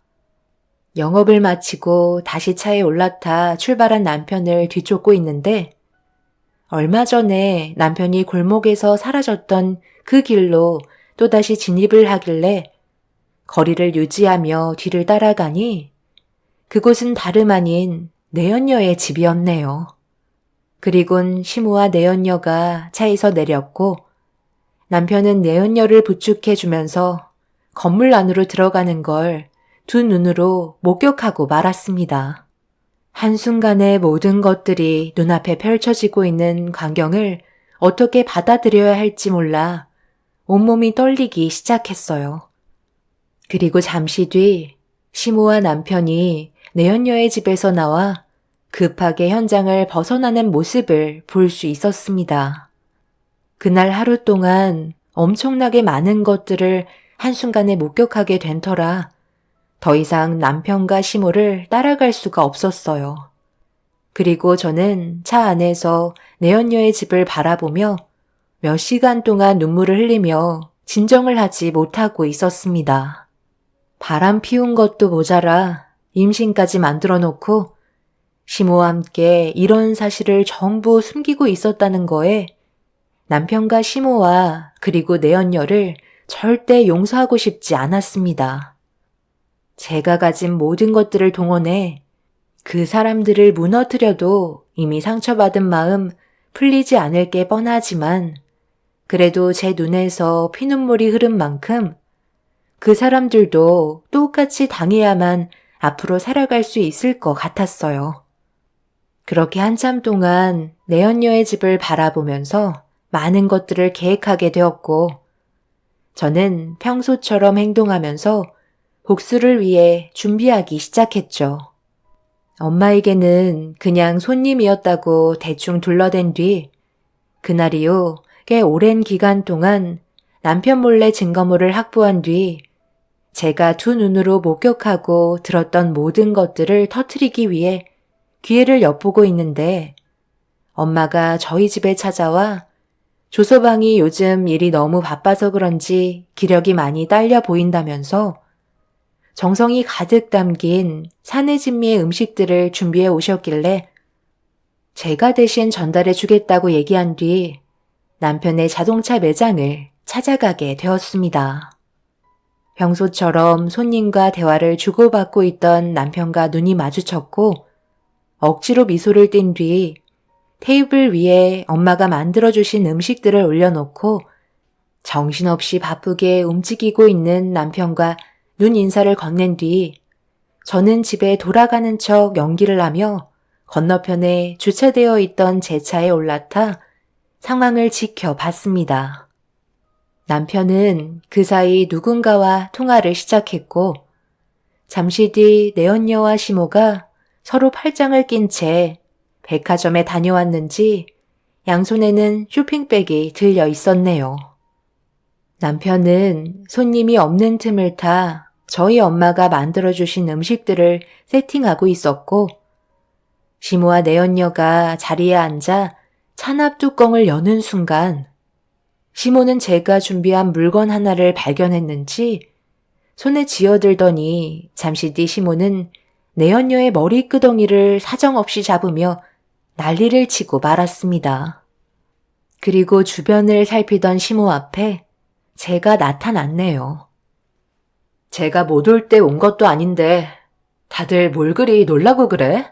영업을 마치고 다시 차에 올라타 출발한 남편을 뒤쫓고 있는데 얼마 전에 남편이 골목에서 사라졌던 그 길로 또다시 진입을 하길래 거리를 유지하며 뒤를 따라가니 그곳은 다름 아닌 내연녀의 집이었네요. 그리곤 시모와 내연녀가 차에서 내렸고 남편은 내연녀를 부축해주면서 건물 안으로 들어가는 걸 두 눈으로 목격하고 말았습니다. 한순간에 모든 것들이 눈앞에 펼쳐지고 있는 광경을 어떻게 받아들여야 할지 몰라 온몸이 떨리기 시작했어요. 그리고 잠시 뒤 시모와 남편이 내연녀의 집에서 나와 급하게 현장을 벗어나는 모습을 볼 수 있었습니다. 그날 하루 동안 엄청나게 많은 것들을 한순간에 목격하게 된 터라 더 이상 남편과 시모를 따라갈 수가 없었어요. 그리고 저는 차 안에서 내연녀의 집을 바라보며 몇 시간 동안 눈물을 흘리며 진정을 하지 못하고 있었습니다. 바람 피운 것도 모자라 임신까지 만들어 놓고 시모와 함께 이런 사실을 전부 숨기고 있었다는 거에 남편과 시모와 그리고 내연녀를 절대 용서하고 싶지 않았습니다. 제가 가진 모든 것들을 동원해 그 사람들을 무너뜨려도 이미 상처받은 마음 풀리지 않을 게 뻔하지만 그래도 제 눈에서 피눈물이 흐른 만큼 그 사람들도 똑같이 당해야만 앞으로 살아갈 수 있을 것 같았어요. 그렇게 한참 동안 내연녀의 집을 바라보면서 많은 것들을 계획하게 되었고 저는 평소처럼 행동하면서 복수를 위해 준비하기 시작했죠. 엄마에게는 그냥 손님이었다고 대충 둘러댄 뒤 그날 이후 꽤 오랜 기간 동안 남편 몰래 증거물을 확보한 뒤 제가 두 눈으로 목격하고 들었던 모든 것들을 터뜨리기 위해 기회를 엿보고 있는데 엄마가 저희 집에 찾아와 조서방이 요즘 일이 너무 바빠서 그런지 기력이 많이 딸려 보인다면서 정성이 가득 담긴 사내 진미의 음식들을 준비해 오셨길래 제가 대신 전달해 주겠다고 얘기한 뒤 남편의 자동차 매장을 찾아가게 되었습니다. 평소처럼 손님과 대화를 주고받고 있던 남편과 눈이 마주쳤고 억지로 미소를 띈 뒤 테이블 위에 엄마가 만들어주신 음식들을 올려놓고 정신없이 바쁘게 움직이고 있는 남편과 눈 인사를 건넨 뒤 저는 집에 돌아가는 척 연기를 하며 건너편에 주차되어 있던 제 차에 올라타 상황을 지켜봤습니다. 남편은 그 사이 누군가와 통화를 시작했고 잠시 뒤 내연녀와 시모가 서로 팔짱을 낀 채 백화점에 다녀왔는지 양손에는 쇼핑백이 들려 있었네요. 남편은 손님이 없는 틈을 타 저희 엄마가 만들어주신 음식들을 세팅하고 있었고 시모와 내연녀가 자리에 앉아 찬압 뚜껑을 여는 순간 시모는 제가 준비한 물건 하나를 발견했는지 손에 쥐어들더니 잠시 뒤 시모는 내연녀의 머리끄덩이를 사정없이 잡으며 난리를 치고 말았습니다. 그리고 주변을 살피던 시모 앞에 제가 나타났네요. 제가 못 올 때 온 것도 아닌데 다들 뭘 그리 놀라고 그래?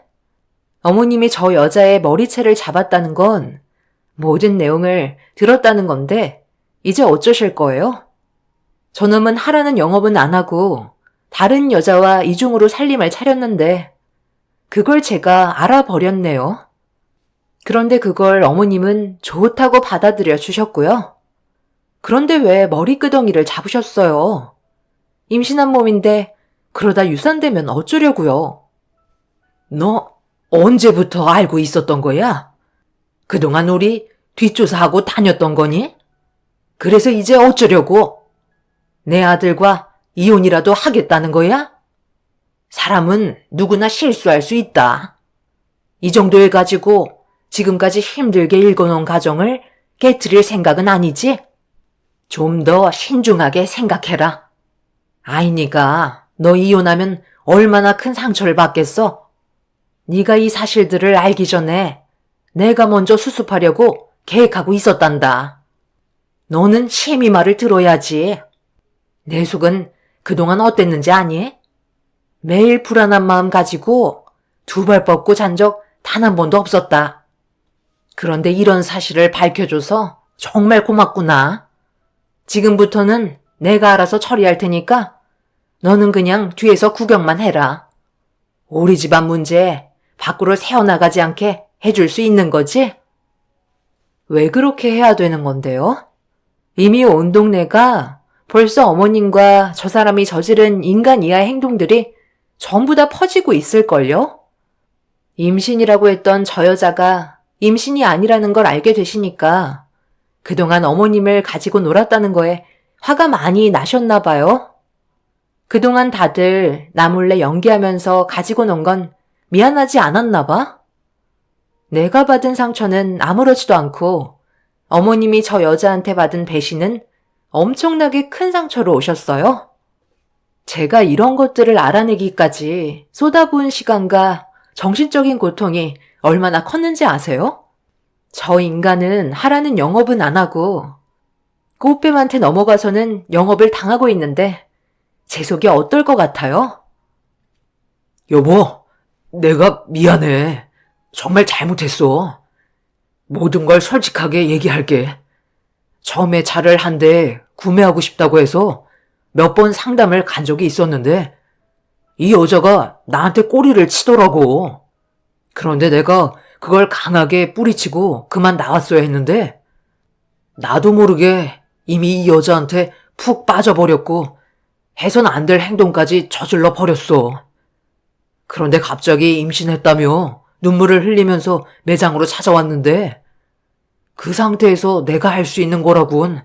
어머님이 저 여자의 머리채를 잡았다는 건 모든 내용을 들었다는 건데 이제 어쩌실 거예요? 저놈은 하라는 영업은 안 하고 다른 여자와 이중으로 살림을 차렸는데 그걸 제가 알아버렸네요. 그런데 그걸 어머님은 좋다고 받아들여 주셨고요. 그런데 왜 머리끄덩이를 잡으셨어요? 임신한 몸인데 그러다 유산되면 어쩌려고요? 너 언제부터 알고 있었던 거야? 그동안 우리 뒷조사하고 다녔던 거니? 그래서 이제 어쩌려고? 내 아들과 이혼이라도 하겠다는 거야? 사람은 누구나 실수할 수 있다. 이 정도에 가지고 지금까지 힘들게 일궈놓은 가정을 깨트릴 생각은 아니지? 좀 더 신중하게 생각해라. 아이니가 너 이혼하면 얼마나 큰 상처를 받겠어? 네가 이 사실들을 알기 전에 내가 먼저 수습하려고 계획하고 있었단다. 너는 심히 말을 들어야지. 내 속은 그동안 어땠는지 아니? 매일 불안한 마음 가지고 두 발 뻗고 잔 적 단 한 번도 없었다. 그런데 이런 사실을 밝혀줘서 정말 고맙구나. 지금부터는 내가 알아서 처리할 테니까 너는 그냥 뒤에서 구경만 해라. 우리 집안 문제 밖으로 새어나가지 않게 해줄 수 있는 거지? 왜 그렇게 해야 되는 건데요? 이미 온 동네가 벌써 어머님과 저 사람이 저지른 인간 이하의 행동들이 전부 다 퍼지고 있을걸요? 임신이라고 했던 저 여자가 임신이 아니라는 걸 알게 되시니까 그동안 어머님을 가지고 놀았다는 거에 화가 많이 나셨나 봐요. 그동안 다들 나 몰래 연기하면서 가지고 논 건 미안하지 않았나 봐. 내가 받은 상처는 아무렇지도 않고 어머님이 저 여자한테 받은 배신은 엄청나게 큰 상처로 오셨어요. 제가 이런 것들을 알아내기까지 쏟아부은 시간과 정신적인 고통이 얼마나 컸는지 아세요? 저 인간은 하라는 영업은 안 하고 꽃뱀한테 넘어가서는 영업을 당하고 있는데 제 속이 어떨 것 같아요? 여보, 내가 미안해. 정말 잘못했어. 모든 걸 솔직하게 얘기할게. 처음에 차를 한 대 구매하고 싶다고 해서 몇 번 상담을 간 적이 있었는데 이 여자가 나한테 꼬리를 치더라고. 그런데 내가 그걸 강하게 뿌리치고 그만 나왔어야 했는데 나도 모르게 이미 이 여자한테 푹 빠져버렸고 해선 안 될 행동까지 저질러 버렸어. 그런데 갑자기 임신했다며 눈물을 흘리면서 매장으로 찾아왔는데 그 상태에서 내가 할 수 있는 거라곤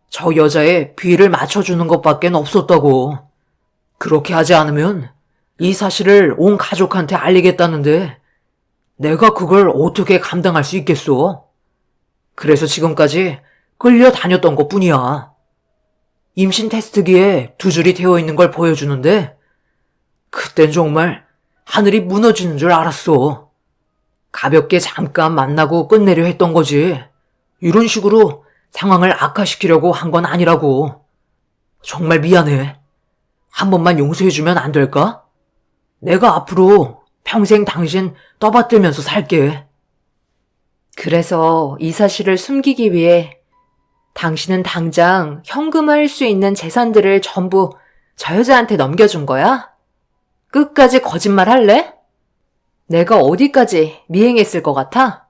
저 여자의 비위를 맞춰주는 것밖엔 없었다고. 그렇게 하지 않으면 이 사실을 온 가족한테 알리겠다는데 내가 그걸 어떻게 감당할 수 있겠어? 그래서 지금까지 끌려다녔던 것뿐이야. 임신 테스트기에 두 줄이 되어 있는 걸 보여주는데 그땐 정말 하늘이 무너지는 줄 알았어. 가볍게 잠깐 만나고 끝내려 했던 거지. 이런 식으로 상황을 악화시키려고 한 건 아니라고. 정말 미안해. 한 번만 용서해주면 안 될까? 내가 앞으로 평생 당신 떠받들면서 살게. 그래서 이 사실을 숨기기 위해 당신은 당장 현금화할 수 있는 재산들을 전부 저 여자한테 넘겨준 거야? 끝까지 거짓말 할래? 내가 어디까지 미행했을 것 같아?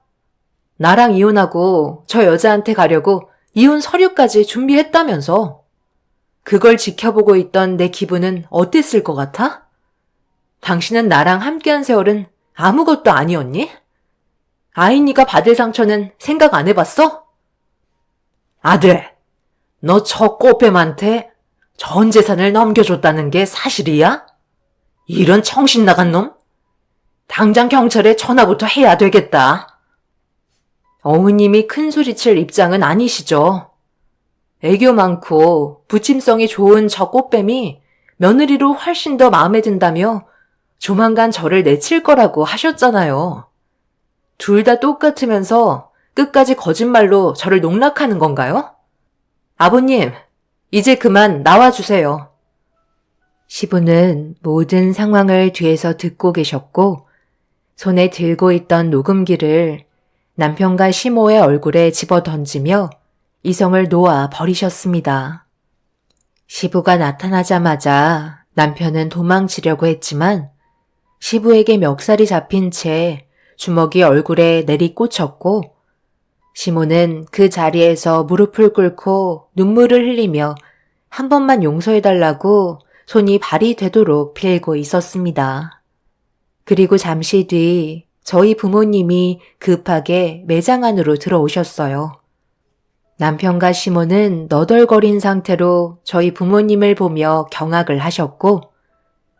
나랑 이혼하고 저 여자한테 가려고 이혼 서류까지 준비했다면서. 그걸 지켜보고 있던 내 기분은 어땠을 것 같아? 당신은 나랑 함께한 세월은 아무것도 아니었니? 아이니가 받을 상처는 생각 안 해봤어? 아들, 너 저 꽃뱀한테 전 재산을 넘겨줬다는 게 사실이야? 이런 정신 나간 놈? 당장 경찰에 전화부터 해야 되겠다. 어머님이 큰 소리칠 입장은 아니시죠. 애교 많고 부침성이 좋은 저 꽃뱀이 며느리로 훨씬 더 마음에 든다며 조만간 저를 내칠 거라고 하셨잖아요. 둘 다 똑같으면서 끝까지 거짓말로 저를 농락하는 건가요? 아버님, 이제 그만 나와주세요. 시부는 모든 상황을 뒤에서 듣고 계셨고 손에 들고 있던 녹음기를 남편과 시모의 얼굴에 집어 던지며 이성을 놓아 버리셨습니다. 시부가 나타나자마자 남편은 도망치려고 했지만 시부에게 멱살이 잡힌 채 주먹이 얼굴에 내리꽂혔고 시모는 그 자리에서 무릎을 꿇고 눈물을 흘리며 한 번만 용서해달라고 손이 발이 되도록 빌고 있었습니다. 그리고 잠시 뒤 저희 부모님이 급하게 매장 안으로 들어오셨어요. 남편과 시모는 너덜거린 상태로 저희 부모님을 보며 경악을 하셨고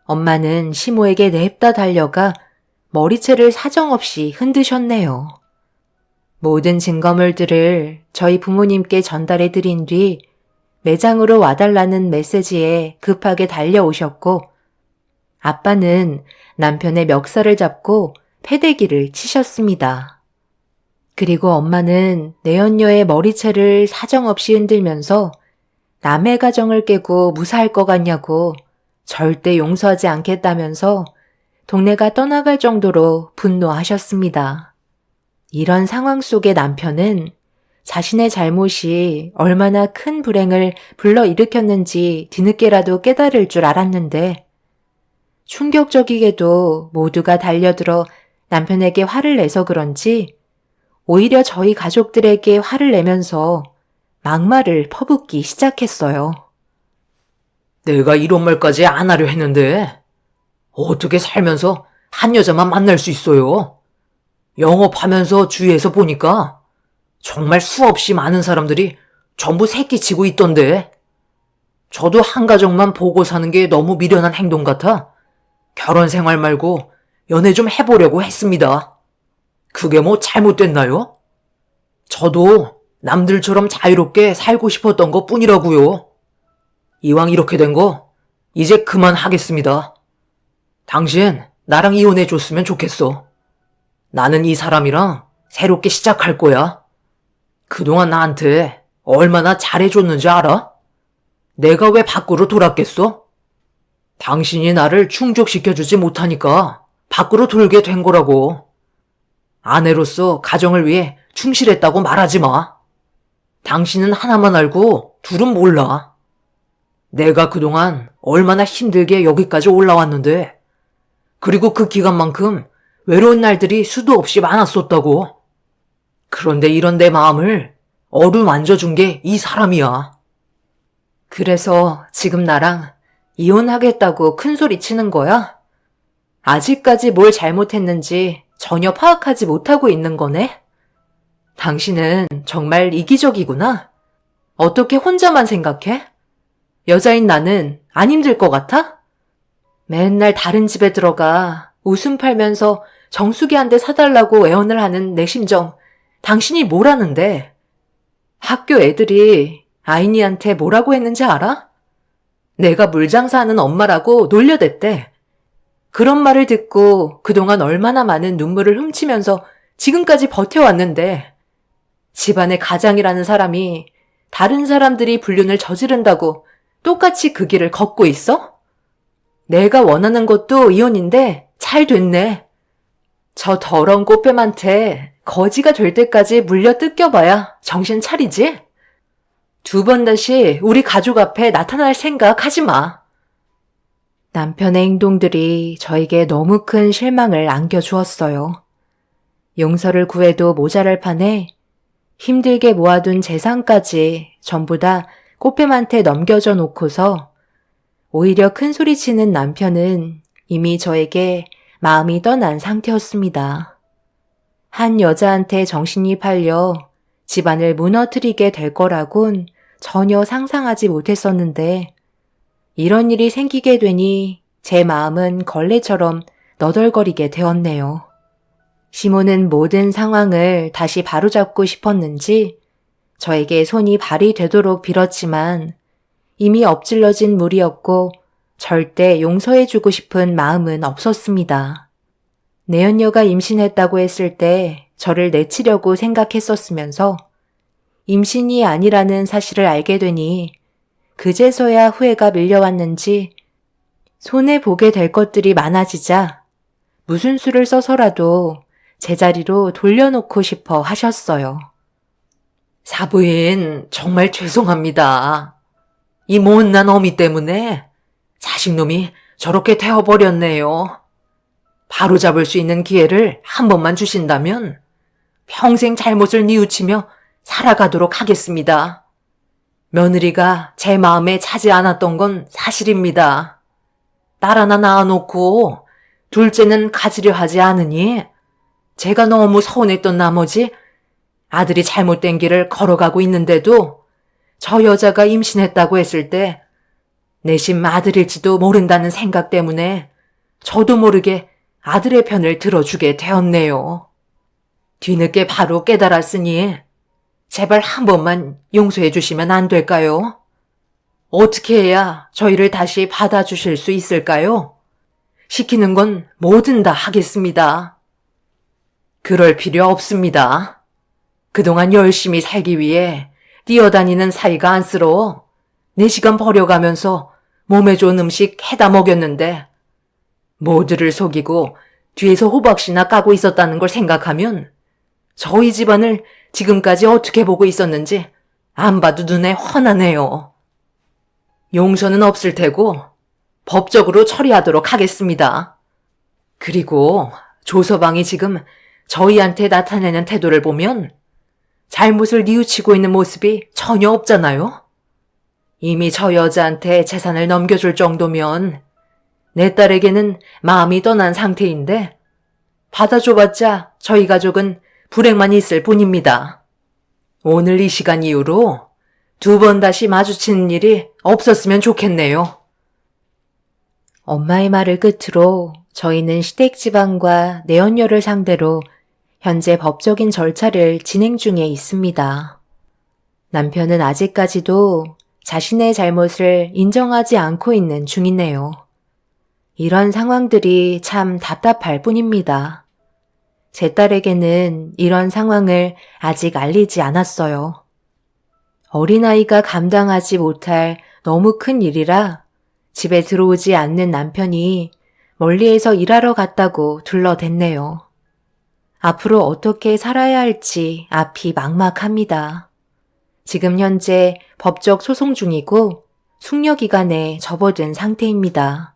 엄마는 시모에게 냅다 달려가 머리채를 사정없이 흔드셨네요. 모든 증거물들을 저희 부모님께 전달해 드린 뒤 매장으로 와달라는 메시지에 급하게 달려오셨고 아빠는 남편의 멱살을 잡고 패대기를 치셨습니다. 그리고 엄마는 내연녀의 머리채를 사정없이 흔들면서 남의 가정을 깨고 무사할 것 같냐고 절대 용서하지 않겠다면서 동네가 떠나갈 정도로 분노하셨습니다. 이런 상황 속의 남편은 자신의 잘못이 얼마나 큰 불행을 불러일으켰는지 뒤늦게라도 깨달을 줄 알았는데 충격적이게도 모두가 달려들어 남편에게 화를 내서 그런지 오히려 저희 가족들에게 화를 내면서 막말을 퍼붓기 시작했어요. 내가 이런 말까지 안 하려 했는데 어떻게 살면서 한 여자만 만날 수 있어요? 영업하면서 주위에서 보니까 정말 수없이 많은 사람들이 전부 새끼치고 있던데 저도 한 가정만 보고 사는 게 너무 미련한 행동 같아 결혼 생활 말고 연애 좀 해보려고 했습니다. 그게 뭐 잘못됐나요? 저도 남들처럼 자유롭게 살고 싶었던 것 뿐이라고요. 이왕 이렇게 된 거 이제 그만하겠습니다. 당신 나랑 이혼해줬으면 좋겠어. 나는 이 사람이랑 새롭게 시작할 거야. 그동안 나한테 얼마나 잘해줬는지 알아? 내가 왜 밖으로 돌았겠어? 당신이 나를 충족시켜주지 못하니까 밖으로 돌게 된 거라고. 아내로서 가정을 위해 충실했다고 말하지 마. 당신은 하나만 알고 둘은 몰라. 내가 그동안 얼마나 힘들게 여기까지 올라왔는데 그리고 그 기간만큼 외로운 날들이 수도 없이 많았었다고. 그런데 이런 내 마음을 어루만져준 게 이 사람이야. 그래서 지금 나랑 이혼하겠다고 큰 소리 치는 거야? 아직까지 뭘 잘못했는지 전혀 파악하지 못하고 있는 거네? 당신은 정말 이기적이구나. 어떻게 혼자만 생각해? 여자인 나는 안 힘들 것 같아? 맨날 다른 집에 들어가 웃음 팔면서 정수기 한 대 사달라고 애원을 하는 내 심정 당신이 뭐라는데? 학교 애들이 아이니한테 뭐라고 했는지 알아? 내가 물장사하는 엄마라고 놀려댔대. 그런 말을 듣고 그동안 얼마나 많은 눈물을 훔치면서 지금까지 버텨왔는데 집안의 가장이라는 사람이 다른 사람들이 불륜을 저지른다고 똑같이 그 길을 걷고 있어? 내가 원하는 것도 이혼인데 잘 됐네. 저 더러운 꽃뱀한테 거지가 될 때까지 물려 뜯겨봐야 정신 차리지? 2번 다시 우리 가족 앞에 나타날 생각 하지 마. 남편의 행동들이 저에게 너무 큰 실망을 안겨주었어요. 용서를 구해도 모자랄 판에 힘들게 모아둔 재산까지 전부 다 꽃뱀한테 넘겨줘 놓고서 오히려 큰 소리치는 남편은 이미 저에게 마음이 떠난 상태였습니다. 한 여자한테 정신이 팔려 집안을 무너뜨리게 될 거라곤 전혀 상상하지 못했었는데 이런 일이 생기게 되니 제 마음은 걸레처럼 너덜거리게 되었네요. 시모는 모든 상황을 다시 바로잡고 싶었는지 저에게 손이 발이 되도록 빌었지만 이미 엎질러진 물이었고 절대 용서해주고 싶은 마음은 없었습니다. 내연녀가 임신했다고 했을 때 저를 내치려고 생각했었으면서 임신이 아니라는 사실을 알게 되니 그제서야 후회가 밀려왔는지 손해보게 될 것들이 많아지자 무슨 수를 써서라도 제자리로 돌려놓고 싶어 하셨어요. 사부인 정말 죄송합니다. 이 못난 어미 때문에 자식놈이 저렇게 되어버렸네요. 바로잡을 수 있는 기회를 한 번만 주신다면 평생 잘못을 뉘우치며 살아가도록 하겠습니다. 며느리가 제 마음에 차지 않았던 건 사실입니다. 딸 하나 낳아놓고 둘째는 가지려 하지 않으니 제가 너무 서운했던 나머지 아들이 잘못된 길을 걸어가고 있는데도 저 여자가 임신했다고 했을 때 내심 아들일지도 모른다는 생각 때문에 저도 모르게 아들의 편을 들어주게 되었네요. 뒤늦게 바로 깨달았으니 제발 한 번만 용서해 주시면 안 될까요? 어떻게 해야 저희를 다시 받아주실 수 있을까요? 시키는 건 뭐든 다 하겠습니다. 그럴 필요 없습니다. 그동안 열심히 살기 위해 뛰어다니는 사이가 안쓰러워 내 시간 버려가면서 몸에 좋은 음식 해다 먹였는데 모두를 속이고 뒤에서 호박씨나 까고 있었다는 걸 생각하면 저희 집안을 지금까지 어떻게 보고 있었는지 안 봐도 눈에 훤하네요. 용서는 없을 테고 법적으로 처리하도록 하겠습니다. 그리고 조서방이 지금 저희한테 나타내는 태도를 보면 잘못을 뉘우치고 있는 모습이 전혀 없잖아요. 이미 저 여자한테 재산을 넘겨줄 정도면 내 딸에게는 마음이 떠난 상태인데 받아줘봤자 저희 가족은 불행만 있을 뿐입니다. 오늘 이 시간 이후로 2번 다시 마주치는 일이 없었으면 좋겠네요. 엄마의 말을 끝으로 저희는 시댁지방과 내연녀를 상대로 현재 법적인 절차를 진행 중에 있습니다. 남편은 아직까지도 자신의 잘못을 인정하지 않고 있는 중이네요. 이런 상황들이 참 답답할 뿐입니다. 제 딸에게는 이런 상황을 아직 알리지 않았어요. 어린아이가 감당하지 못할 너무 큰 일이라 집에 들어오지 않는 남편이 멀리에서 일하러 갔다고 둘러댔네요. 앞으로 어떻게 살아야 할지 앞이 막막합니다. 지금 현재 법적 소송 중이고 숙려기간에 접어든 상태입니다.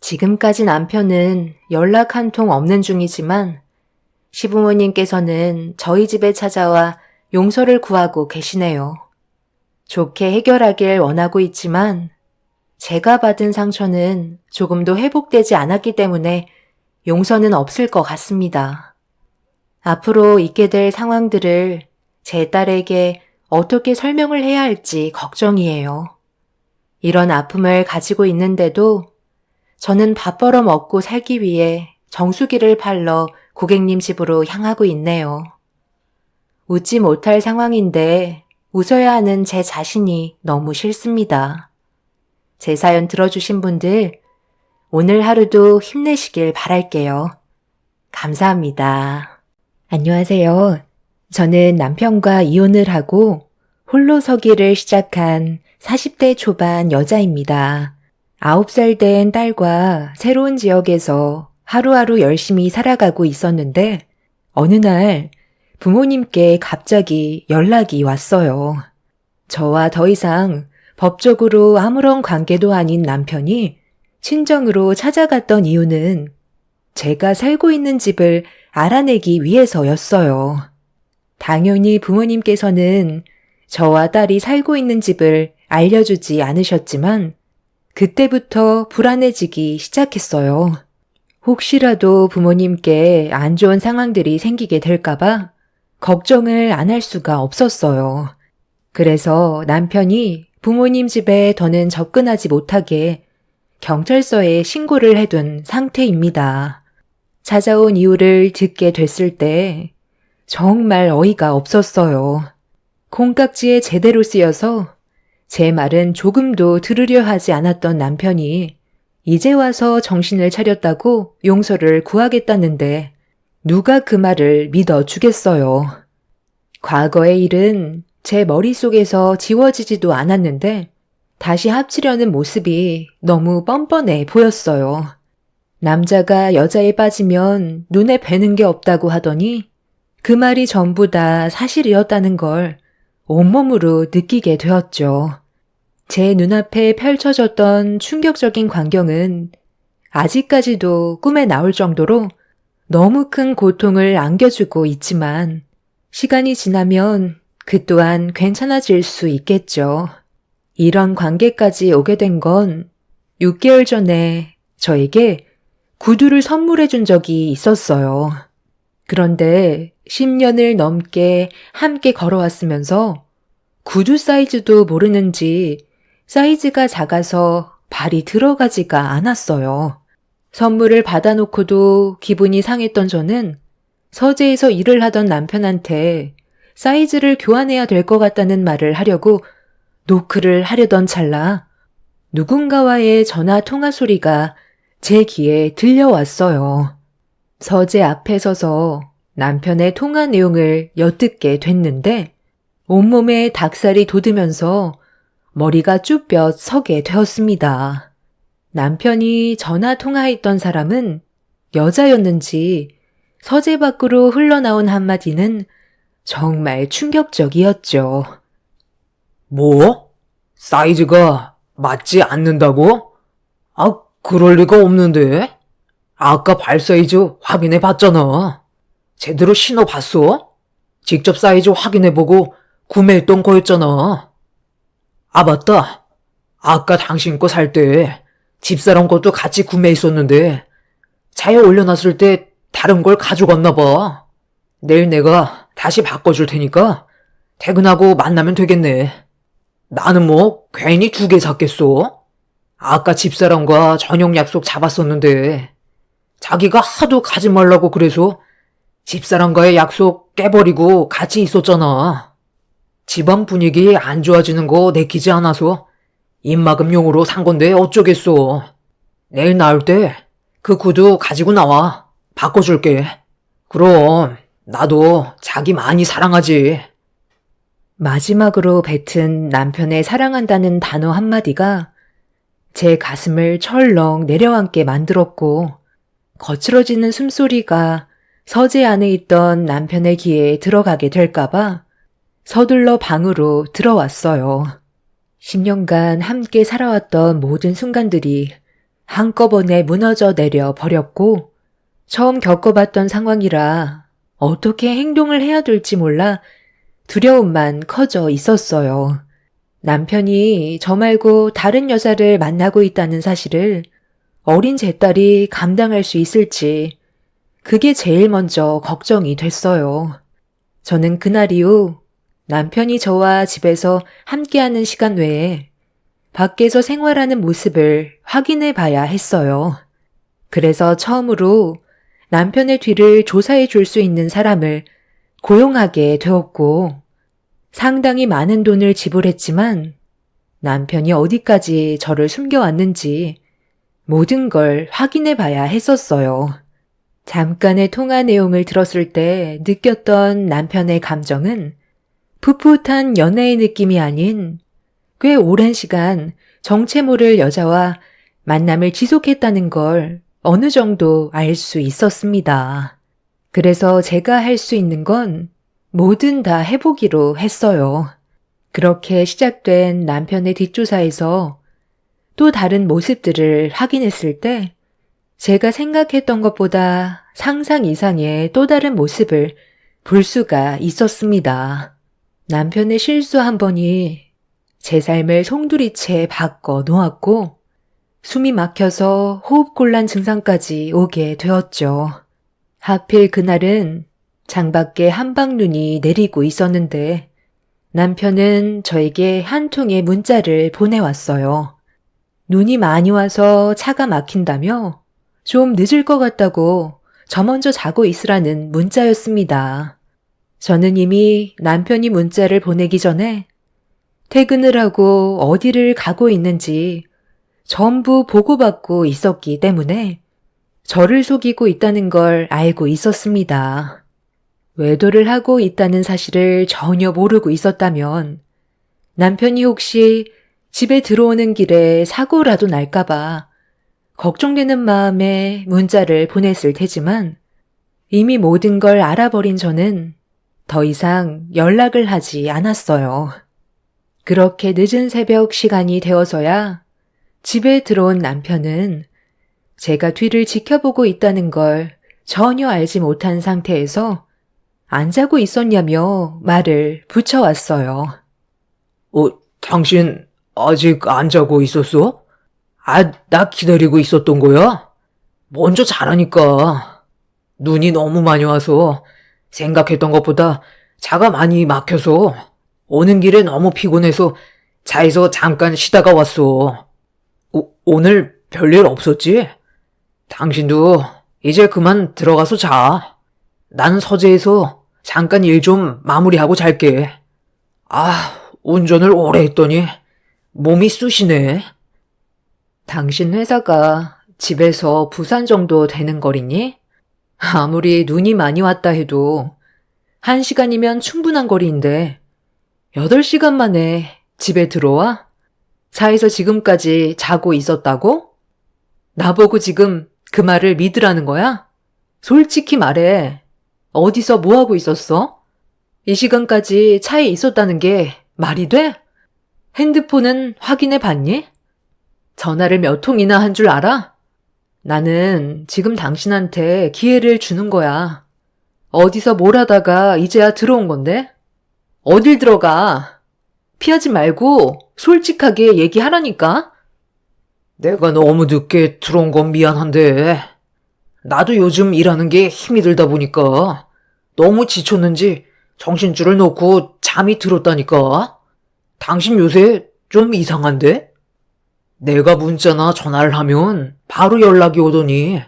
지금까지 남편은 연락 한 통 없는 중이지만 시부모님께서는 저희 집에 찾아와 용서를 구하고 계시네요. 좋게 해결하길 원하고 있지만 제가 받은 상처는 조금도 회복되지 않았기 때문에 용서는 없을 것 같습니다. 앞으로 있게 될 상황들을 제 딸에게 어떻게 설명을 해야 할지 걱정이에요. 이런 아픔을 가지고 있는데도 저는 밥 벌어 먹고 살기 위해 정수기를 팔러 고객님 집으로 향하고 있네요. 웃지 못할 상황인데 웃어야 하는 제 자신이 너무 싫습니다. 제 사연 들어주신 분들, 오늘 하루도 힘내시길 바랄게요. 감사합니다. 안녕하세요. 저는 남편과 이혼을 하고 홀로 서기를 시작한 40대 초반 여자입니다. 9살 된 딸과 새로운 지역에서 하루하루 열심히 살아가고 있었는데 어느 날 부모님께 갑자기 연락이 왔어요. 저와 더 이상 법적으로 아무런 관계도 아닌 남편이 친정으로 찾아갔던 이유는 제가 살고 있는 집을 알아내기 위해서였어요. 당연히 부모님께서는 저와 딸이 살고 있는 집을 알려주지 않으셨지만 그때부터 불안해지기 시작했어요. 혹시라도 부모님께 안 좋은 상황들이 생기게 될까봐 걱정을 안 할 수가 없었어요. 그래서 남편이 부모님 집에 더는 접근하지 못하게 경찰서에 신고를 해둔 상태입니다. 찾아온 이유를 듣게 됐을 때 정말 어이가 없었어요. 콩깍지에 제대로 쓰여서 제 말은 조금도 들으려 하지 않았던 남편이 이제 와서 정신을 차렸다고 용서를 구하겠다는데 누가 그 말을 믿어주겠어요. 과거의 일은 제 머릿속에서 지워지지도 않았는데 다시 합치려는 모습이 너무 뻔뻔해 보였어요. 남자가 여자에 빠지면 눈에 뵈는 게 없다고 하더니 그 말이 전부 다 사실이었다는 걸 온몸으로 느끼게 되었죠. 제 눈앞에 펼쳐졌던 충격적인 광경은 아직까지도 꿈에 나올 정도로 너무 큰 고통을 안겨주고 있지만 시간이 지나면 그 또한 괜찮아질 수 있겠죠. 이런 관계까지 오게 된 건 6개월 전에 저에게 구두를 선물해 준 적이 있었어요. 그런데 10년을 넘게 함께 걸어왔으면서 구두 사이즈도 모르는지 사이즈가 작아서 발이 들어가지가 않았어요. 선물을 받아놓고도 기분이 상했던 저는 서재에서 일을 하던 남편한테 사이즈를 교환해야 될 것 같다는 말을 하려고 노크를 하려던 찰나 누군가와의 전화 통화 소리가 제 귀에 들려왔어요. 서재 앞에 서서 남편의 통화 내용을 엿듣게 됐는데 온몸에 닭살이 돋으면서 머리가 쭈뼛 서게 되었습니다. 남편이 전화 통화했던 사람은 여자였는지 서재 밖으로 흘러나온 한마디는 정말 충격적이었죠. 뭐? 사이즈가 맞지 않는다고? 아, 그럴 리가 없는데. 아까 발 사이즈 확인해 봤잖아. 제대로 신어 봤어? 직접 사이즈 확인해 보고 구매했던 거였잖아. 아, 맞다. 아까 당신 거 살 때 집사람 것도 같이 구매했었는데 차에 올려놨을 때 다른 걸 가져갔나 봐. 내일 내가 다시 바꿔줄 테니까 퇴근하고 만나면 되겠네. 나는 뭐 괜히 2개 샀겠어? 아까 집사람과 저녁 약속 잡았었는데 자기가 하도 가지 말라고 그래서 집사람과의 약속 깨버리고 같이 있었잖아. 집안 분위기 안 좋아지는 거 내키지 않아서 입막음용으로 산 건데 어쩌겠어. 내일 나올 때 그 구두 가지고 나와. 바꿔줄게. 그럼 나도 자기 많이 사랑하지. 마지막으로 뱉은 남편의 사랑한다는 단어 한마디가 제 가슴을 철렁 내려앉게 만들었고 거칠어지는 숨소리가 서재 안에 있던 남편의 귀에 들어가게 될까봐 서둘러 방으로 들어왔어요. 10년간 함께 살아왔던 모든 순간들이 한꺼번에 무너져 내려 버렸고 처음 겪어봤던 상황이라 어떻게 행동을 해야 될지 몰라 두려움만 커져 있었어요. 남편이 저 말고 다른 여자를 만나고 있다는 사실을 어린 제 딸이 감당할 수 있을지 그게 제일 먼저 걱정이 됐어요. 저는 그날 이후 남편이 저와 집에서 함께하는 시간 외에 밖에서 생활하는 모습을 확인해 봐야 했어요. 그래서 처음으로 남편의 뒤를 조사해 줄 수 있는 사람을 고용하게 되었고 상당히 많은 돈을 지불했지만 남편이 어디까지 저를 숨겨왔는지 모든 걸 확인해 봐야 했었어요. 잠깐의 통화 내용을 들었을 때 느꼈던 남편의 감정은 풋풋한 연애의 느낌이 아닌 꽤 오랜 시간 정체 모를 여자와 만남을 지속했다는 걸 어느 정도 알 수 있었습니다. 그래서 제가 할 수 있는 건 뭐든 다 해보기로 했어요. 그렇게 시작된 남편의 뒷조사에서 또 다른 모습들을 확인했을 때 제가 생각했던 것보다 상상 이상의 또 다른 모습을 볼 수가 있었습니다. 남편의 실수 한 번이 제 삶을 송두리째 바꿔 놓았고 숨이 막혀서 호흡곤란 증상까지 오게 되었죠. 하필 그날은 창밖에 한방눈이 내리고 있었는데 남편은 저에게 한 통의 문자를 보내왔어요. 눈이 많이 와서 차가 막힌다며 좀 늦을 것 같다고 저 먼저 자고 있으라는 문자였습니다. 저는 이미 남편이 문자를 보내기 전에 퇴근을 하고 어디를 가고 있는지 전부 보고받고 있었기 때문에 저를 속이고 있다는 걸 알고 있었습니다. 외도를 하고 있다는 사실을 전혀 모르고 있었다면 남편이 혹시 집에 들어오는 길에 사고라도 날까봐 걱정되는 마음에 문자를 보냈을 테지만 이미 모든 걸 알아버린 저는 더 이상 연락을 하지 않았어요. 그렇게 늦은 새벽 시간이 되어서야 집에 들어온 남편은 제가 뒤를 지켜보고 있다는 걸 전혀 알지 못한 상태에서 안 자고 있었냐며 말을 붙여왔어요. 당신 아직 안 자고 있었어? 아, 나 기다리고 있었던 거야? 먼저 자라니까. 눈이 너무 많이 와서 생각했던 것보다 차가 많이 막혀서 오는 길에 너무 피곤해서 차에서 잠깐 쉬다가 왔어. 오늘 별일 없었지? 당신도 이제 그만 들어가서 자. 난 서재에서 잠깐 일 좀 마무리하고 잘게. 아, 운전을 오래 했더니 몸이 쑤시네. 당신 회사가 집에서 부산 정도 되는 거리니? 아무리 눈이 많이 왔다 해도 1시간이면 충분한 거리인데 8시간 만에 집에 들어와? 차에서 지금까지 자고 있었다고? 나보고 지금 그 말을 믿으라는 거야? 솔직히 말해. 어디서 뭐 하고 있었어? 이 시간까지 차에 있었다는 게 말이 돼? 핸드폰은 확인해 봤니? 전화를 몇 통이나 한 줄 알아? 나는 지금 당신한테 기회를 주는 거야. 어디서 뭘 하다가 이제야 들어온 건데? 어딜 들어가? 피하지 말고 솔직하게 얘기하라니까? 내가 너무 늦게 들어온 건 미안한데, 나도 요즘 일하는 게 힘이 들다 보니까 너무 지쳤는지 정신줄을 놓고 잠이 들었다니까. 당신 요새 좀 이상한데? 내가 문자나 전화를 하면 바로 연락이 오더니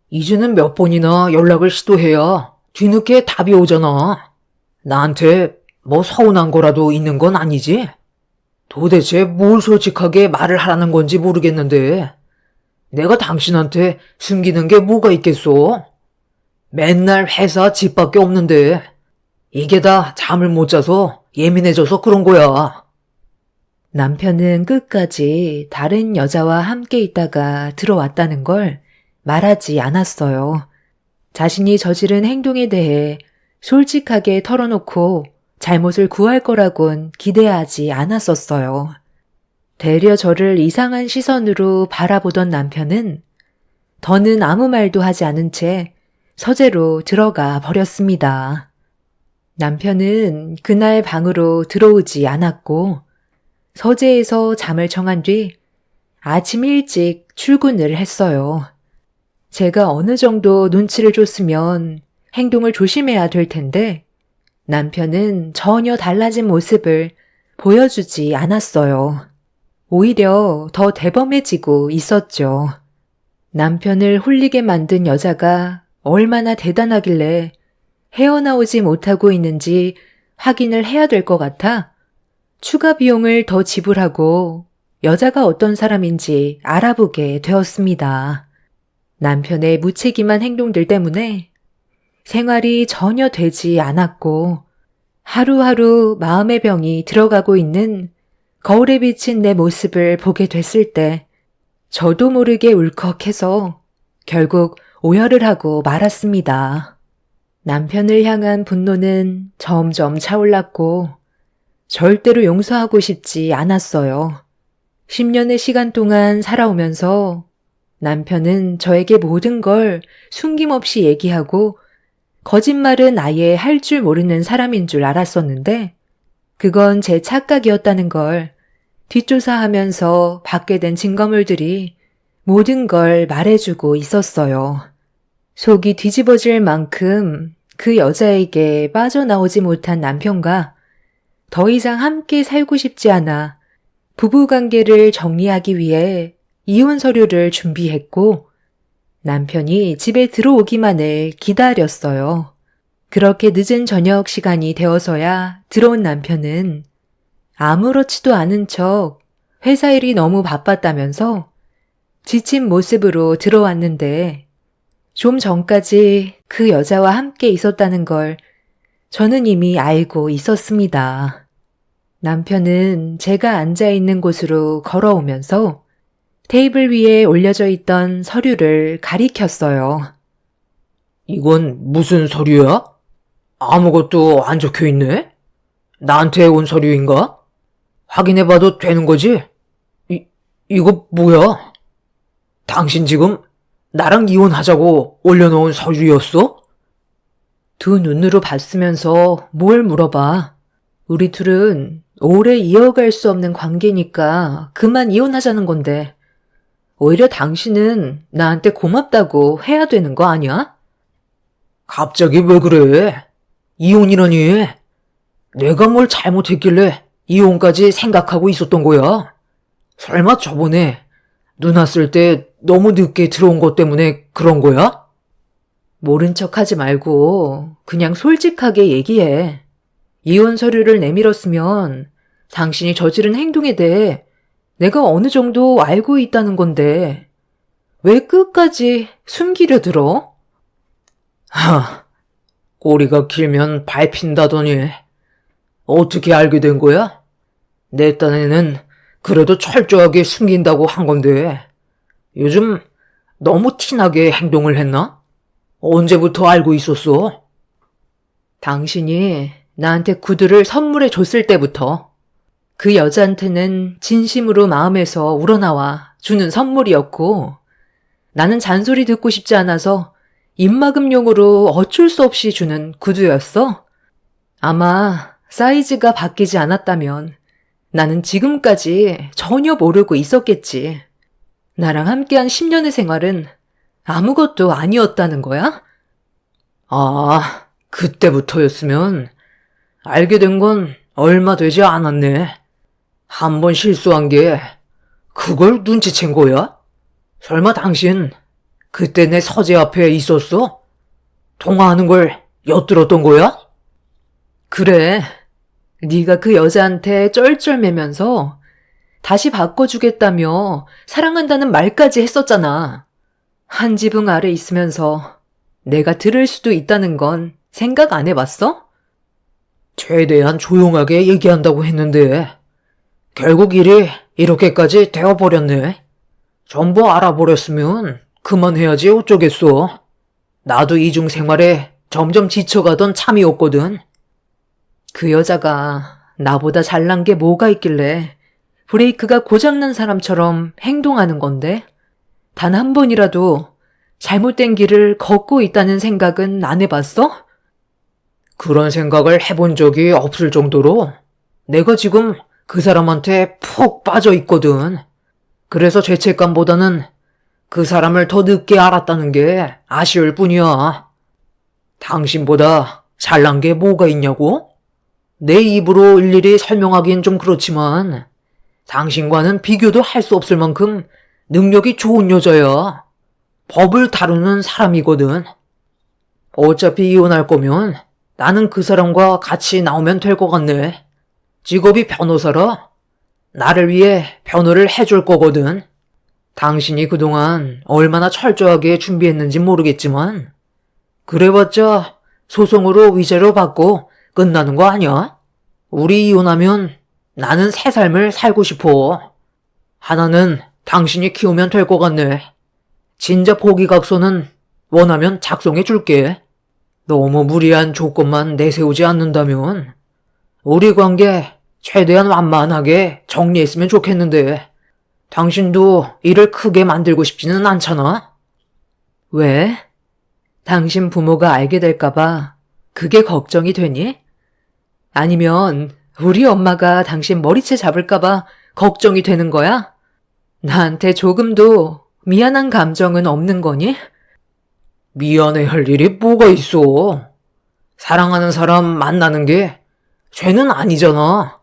이제는 몇 번이나 연락을 시도해야 뒤늦게 답이 오잖아. 나한테 뭐 서운한 거라도 있는 건 아니지? 도대체 뭘 솔직하게 말을 하라는 건지 모르겠는데 내가 당신한테 숨기는 게 뭐가 있겠소? 맨날 회사 집밖에 없는데 이게 다 잠을 못 자서 예민해져서 그런 거야. 남편은 끝까지 다른 여자와 함께 있다가 들어왔다는 걸 말하지 않았어요. 자신이 저지른 행동에 대해 솔직하게 털어놓고 잘못을 구할 거라곤 기대하지 않았었어요. 되려 저를 이상한 시선으로 바라보던 남편은 더는 아무 말도 하지 않은 채 서재로 들어가 버렸습니다. 남편은 그날 방으로 들어오지 않았고 서재에서 잠을 청한 뒤 아침 일찍 출근을 했어요. 제가 어느 정도 눈치를 줬으면 행동을 조심해야 될 텐데 남편은 전혀 달라진 모습을 보여주지 않았어요. 오히려 더 대범해지고 있었죠. 남편을 홀리게 만든 여자가 얼마나 대단하길래 헤어나오지 못하고 있는지 확인을 해야 될 것 같아 추가 비용을 더 지불하고 여자가 어떤 사람인지 알아보게 되었습니다. 남편의 무책임한 행동들 때문에 생활이 전혀 되지 않았고 하루하루 마음의 병이 들어가고 있는 거울에 비친 내 모습을 보게 됐을 때 저도 모르게 울컥해서 결국 오열을 하고 말았습니다. 남편을 향한 분노는 점점 차올랐고 절대로 용서하고 싶지 않았어요. 10년의 시간 동안 살아오면서 남편은 저에게 모든 걸 숨김없이 얘기하고 거짓말은 아예 할 줄 모르는 사람인 줄 알았었는데 그건 제 착각이었다는 걸 뒷조사하면서 받게 된 증거물들이 모든 걸 말해주고 있었어요. 속이 뒤집어질 만큼 그 여자에게 빠져나오지 못한 남편과 더 이상 함께 살고 싶지 않아 부부관계를 정리하기 위해 이혼 서류를 준비했고 남편이 집에 들어오기만을 기다렸어요. 그렇게 늦은 저녁 시간이 되어서야 들어온 남편은 아무렇지도 않은 척 회사 일이 너무 바빴다면서 지친 모습으로 들어왔는데 좀 전까지 그 여자와 함께 있었다는 걸 저는 이미 알고 있었습니다. 남편은 제가 앉아있는 곳으로 걸어오면서 테이블 위에 올려져 있던 서류를 가리켰어요. 이건 무슨 서류야? 아무것도 안 적혀 있네? 나한테 온 서류인가? 확인해봐도 되는 거지? 이거 뭐야? 당신 지금 나랑 이혼하자고 올려놓은 서류였어? 두 눈으로 봤으면서 뭘 물어봐. 우리 둘은 오래 이어갈 수 없는 관계니까 그만 이혼하자는 건데 오히려 당신은 나한테 고맙다고 해야 되는 거 아니야? 갑자기 왜 그래? 이혼이라니? 내가 뭘 잘못했길래 이혼까지 생각하고 있었던 거야? 설마 저번에 누나 쓸 때 너무 늦게 들어온 것 때문에 그런 거야? 모른 척하지 말고 그냥 솔직하게 얘기해. 이혼 서류를 내밀었으면 당신이 저지른 행동에 대해 내가 어느 정도 알고 있다는 건데 왜 끝까지 숨기려 들어? 꼬리가 길면 밟힌다더니 어떻게 알게 된 거야? 내 딴에는 그래도 철저하게 숨긴다고 한 건데 요즘 너무 티나게 행동을 했나? 언제부터 알고 있었어? 당신이 나한테 구두를 선물해 줬을 때부터 그 여자한테는 진심으로 마음에서 우러나와 주는 선물이었고 나는 잔소리 듣고 싶지 않아서 입막음용으로 어쩔 수 없이 주는 구두였어. 아마 사이즈가 바뀌지 않았다면 나는 지금까지 전혀 모르고 있었겠지. 나랑 함께한 10년의 생활은 아무것도 아니었다는 거야? 아, 그때부터였으면 알게 된 건 얼마 되지 않았네. 한 번 실수한 게 그걸 눈치챈 거야? 설마 당신 그때 내 서재 앞에 있었어? 통화하는 걸 엿들었던 거야? 그래. 네가 그 여자한테 쩔쩔매면서 다시 바꿔주겠다며 사랑한다는 말까지 했었잖아. 한 지붕 아래 있으면서 내가 들을 수도 있다는 건 생각 안 해봤어? 최대한 조용하게 얘기한다고 했는데 결국 일이 이렇게까지 되어버렸네. 전부 알아버렸으면 그만해야지 어쩌겠어. 나도 이중 생활에 점점 지쳐가던 참이었거든. 그 여자가 나보다 잘난 게 뭐가 있길래 브레이크가 고장난 사람처럼 행동하는 건데? 단 한 번이라도 잘못된 길을 걷고 있다는 생각은 안 해봤어? 그런 생각을 해본 적이 없을 정도로 내가 지금 그 사람한테 푹 빠져 있거든. 그래서 죄책감보다는 그 사람을 더 늦게 알았다는 게 아쉬울 뿐이야. 당신보다 잘난 게 뭐가 있냐고? 내 입으로 일일이 설명하긴 좀 그렇지만 당신과는 비교도 할 수 없을 만큼 능력이 좋은 여자야. 법을 다루는 사람이거든. 어차피 이혼할 거면 나는 그 사람과 같이 나오면 될 것 같네. 직업이 변호사라 나를 위해 변호를 해줄 거거든. 당신이 그동안 얼마나 철저하게 준비했는지 모르겠지만 그래봤자 소송으로 위자료 받고 끝나는 거 아니야? 우리 이혼하면 나는 새 삶을 살고 싶어. 하나는 당신이 키우면 될 것 같네. 진짜 포기각서는 원하면 작성해 줄게. 너무 무리한 조건만 내세우지 않는다면 우리 관계 최대한 완만하게 정리했으면 좋겠는데 당신도 일을 크게 만들고 싶지는 않잖아? 왜? 당신 부모가 알게 될까봐 그게 걱정이 되니? 아니면 우리 엄마가 당신 머리채 잡을까봐 걱정이 되는 거야? 나한테 조금도 미안한 감정은 없는 거니? 미안해할 일이 뭐가 있어. 사랑하는 사람 만나는 게 죄는 아니잖아.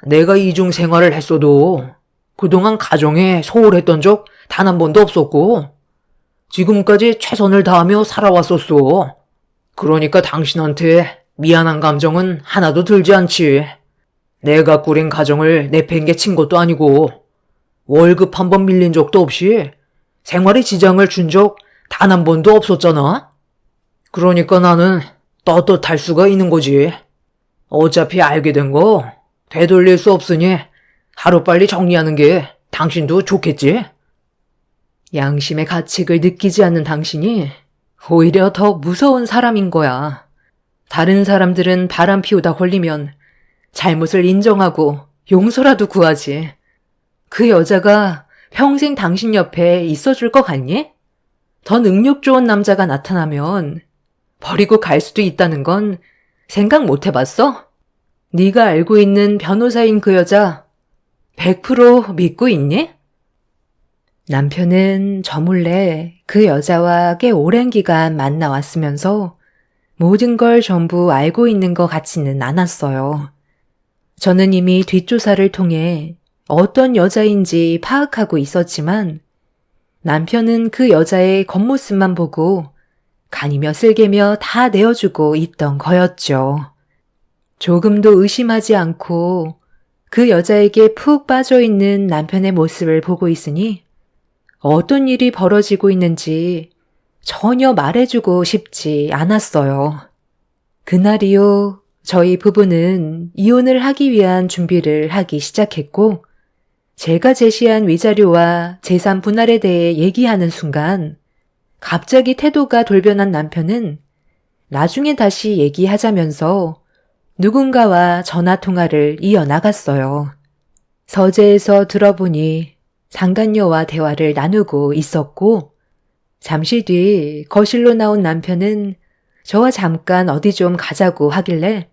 내가 이중 생활을 했어도 그동안 가정에 소홀했던 적 단 한 번도 없었고 지금까지 최선을 다하며 살아왔었어. 그러니까 당신한테 미안한 감정은 하나도 들지 않지. 내가 꾸린 가정을 내팽개친 것도 아니고 월급 한 번 밀린 적도 없이 생활에 지장을 준 적 단 한 번도 없었잖아. 그러니까 나는 떳떳할 수가 있는 거지. 어차피 알게 된 거 되돌릴 수 없으니 하루빨리 정리하는 게 당신도 좋겠지? 양심의 가책을 느끼지 않는 당신이 오히려 더 무서운 사람인 거야. 다른 사람들은 바람 피우다 걸리면 잘못을 인정하고 용서라도 구하지. 그 여자가 평생 당신 옆에 있어줄 것 같니? 더 능력 좋은 남자가 나타나면 버리고 갈 수도 있다는 건 생각 못 해봤어? 네가 알고 있는 변호사인 그 여자 100% 믿고 있니? 남편은 저 몰래 그 여자와 꽤 오랜 기간 만나왔으면서 모든 걸 전부 알고 있는 것 같지는 않았어요. 저는 이미 뒷조사를 통해 어떤 여자인지 파악하고 있었지만 남편은 그 여자의 겉모습만 보고 간이며 쓸개며 다 내어주고 있던 거였죠. 조금도 의심하지 않고 그 여자에게 푹 빠져있는 남편의 모습을 보고 있으니 어떤 일이 벌어지고 있는지 전혀 말해주고 싶지 않았어요. 그날이요, 저희 부부는 이혼을 하기 위한 준비를 하기 시작했고 제가 제시한 위자료와 재산 분할에 대해 얘기하는 순간 갑자기 태도가 돌변한 남편은 나중에 다시 얘기하자면서 누군가와 전화통화를 이어나갔어요. 서재에서 들어보니 상간녀와 대화를 나누고 있었고, 잠시 뒤 거실로 나온 남편은 저와 잠깐 어디 좀 가자고 하길래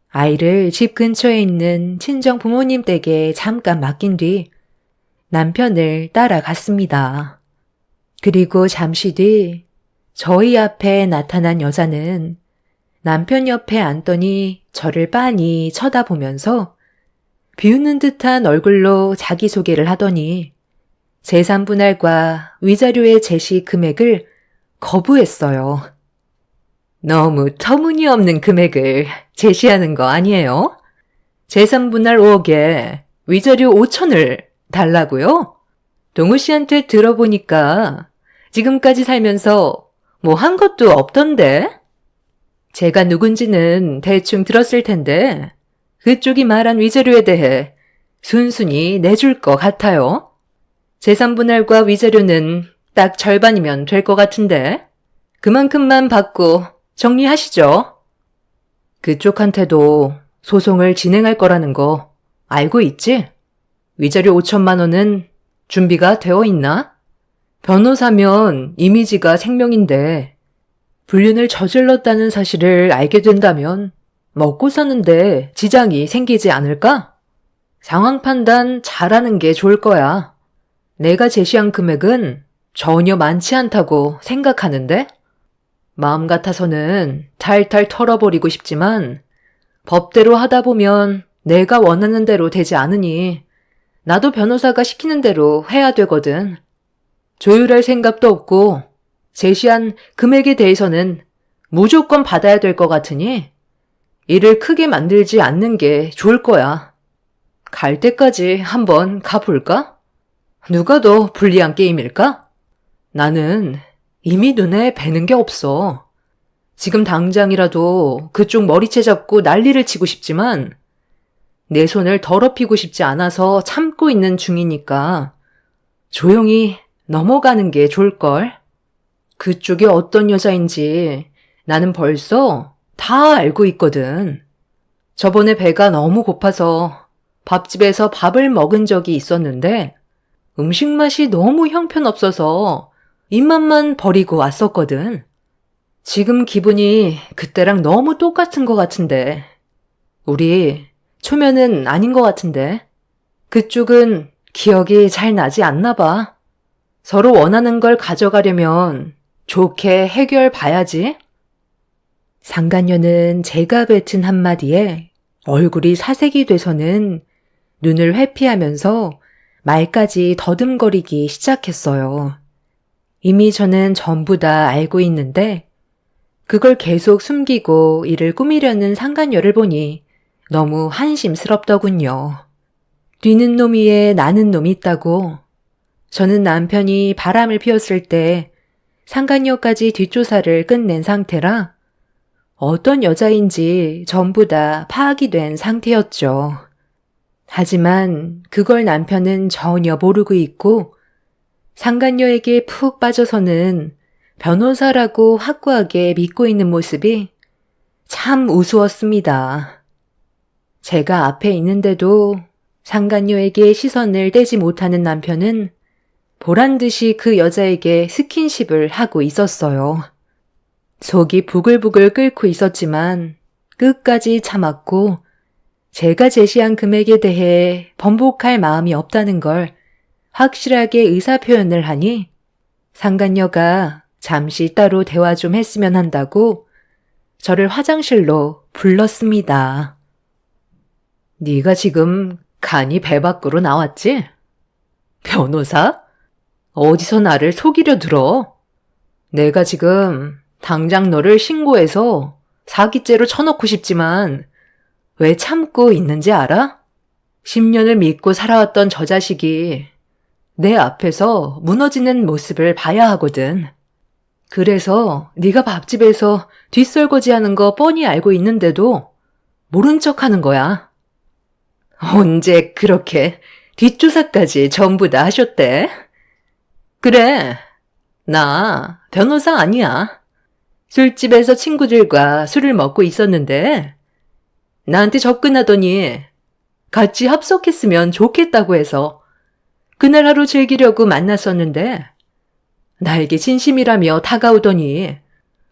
아이를 집 근처에 있는 친정 부모님 댁에 잠깐 맡긴 뒤 남편을 따라갔습니다. 그리고 잠시 뒤 저희 앞에 나타난 여자는 남편 옆에 앉더니 저를 빤히 쳐다보면서 비웃는 듯한 얼굴로 자기소개를 하더니 재산분할과 위자료의 제시 금액을 거부했어요. 너무 터무니없는 금액을 제시하는 거 아니에요? 재산분할 5억에 위자료 5천을 달라고요? 동우 씨한테 들어보니까 지금까지 살면서 뭐 한 것도 없던데? 제가 누군지는 대충 들었을 텐데 그쪽이 말한 위자료에 대해 순순히 내줄 것 같아요. 재산분할과 위자료는 딱 절반이면 될 것 같은데 그만큼만 받고 정리하시죠. 그쪽한테도 소송을 진행할 거라는 거 알고 있지? 위자료 5천만 원은 준비가 되어 있나? 변호사면 이미지가 생명인데 불륜을 저질렀다는 사실을 알게 된다면 먹고 사는데 지장이 생기지 않을까? 상황 판단 잘하는 게 좋을 거야. 내가 제시한 금액은 전혀 많지 않다고 생각하는데? 마음 같아서는 탈탈 털어버리고 싶지만 법대로 하다 보면 내가 원하는 대로 되지 않으니 나도 변호사가 시키는 대로 해야 되거든. 조율할 생각도 없고 제시한 금액에 대해서는 무조건 받아야 될 것 같으니 일을 크게 만들지 않는 게 좋을 거야. 갈 때까지 한번 가볼까? 누가 더 불리한 게임일까? 나는 이미 눈에 뵈는 게 없어. 지금 당장이라도 그쪽 머리채 잡고 난리를 치고 싶지만 내 손을 더럽히고 싶지 않아서 참고 있는 중이니까 조용히 넘어가는 게 좋을걸. 그쪽이 어떤 여자인지 나는 벌써 다 알고 있거든. 저번에 배가 너무 고파서 밥집에서 밥을 먹은 적이 있었는데 음식 맛이 너무 형편없어서 입맛만 버리고 왔었거든. 지금 기분이 그때랑 너무 똑같은 것 같은데 우리 초면은 아닌 것 같은데 그쪽은 기억이 잘 나지 않나 봐. 서로 원하는 걸 가져가려면 좋게 해결 봐야지. 상간녀는 제가 뱉은 한마디에 얼굴이 사색이 돼서는 눈을 회피하면서 말까지 더듬거리기 시작했어요. 이미 저는 전부 다 알고 있는데 그걸 계속 숨기고 이를 꾸미려는 상간녀를 보니 너무 한심스럽더군요. 뛰는 놈 위에 나는 놈이 있다고. 저는 남편이 바람을 피웠을 때 상간녀까지 뒷조사를 끝낸 상태라 어떤 여자인지 전부 다 파악이 된 상태였죠. 하지만 그걸 남편은 전혀 모르고 있고 상간녀에게 푹 빠져서는 변호사라고 확고하게 믿고 있는 모습이 참 우스웠습니다. 제가 앞에 있는데도 상간녀에게 시선을 떼지 못하는 남편은 보란듯이 그 여자에게 스킨십을 하고 있었어요. 속이 부글부글 끓고 있었지만 끝까지 참았고 제가 제시한 금액에 대해 번복할 마음이 없다는 걸 확실하게 의사표현을 하니 상간녀가 잠시 따로 대화 좀 했으면 한다고 저를 화장실로 불렀습니다. 네가 지금 간이 배 밖으로 나왔지? 변호사? 어디서 나를 속이려 들어? 내가 지금 당장 너를 신고해서 사기죄로 쳐넣고 싶지만 왜 참고 있는지 알아? 10년을 믿고 살아왔던 저 자식이 내 앞에서 무너지는 모습을 봐야 하거든. 그래서 네가 밥집에서 뒷설거지하는 거 뻔히 알고 있는데도 모른 척하는 거야. 언제 그렇게 뒷조사까지 전부 다 하셨대? 그래, 나 변호사 아니야. 술집에서 친구들과 술을 먹고 있었는데 나한테 접근하더니 같이 합석했으면 좋겠다고 해서 그날 하루 즐기려고 만났었는데 나에게 진심이라며 다가오더니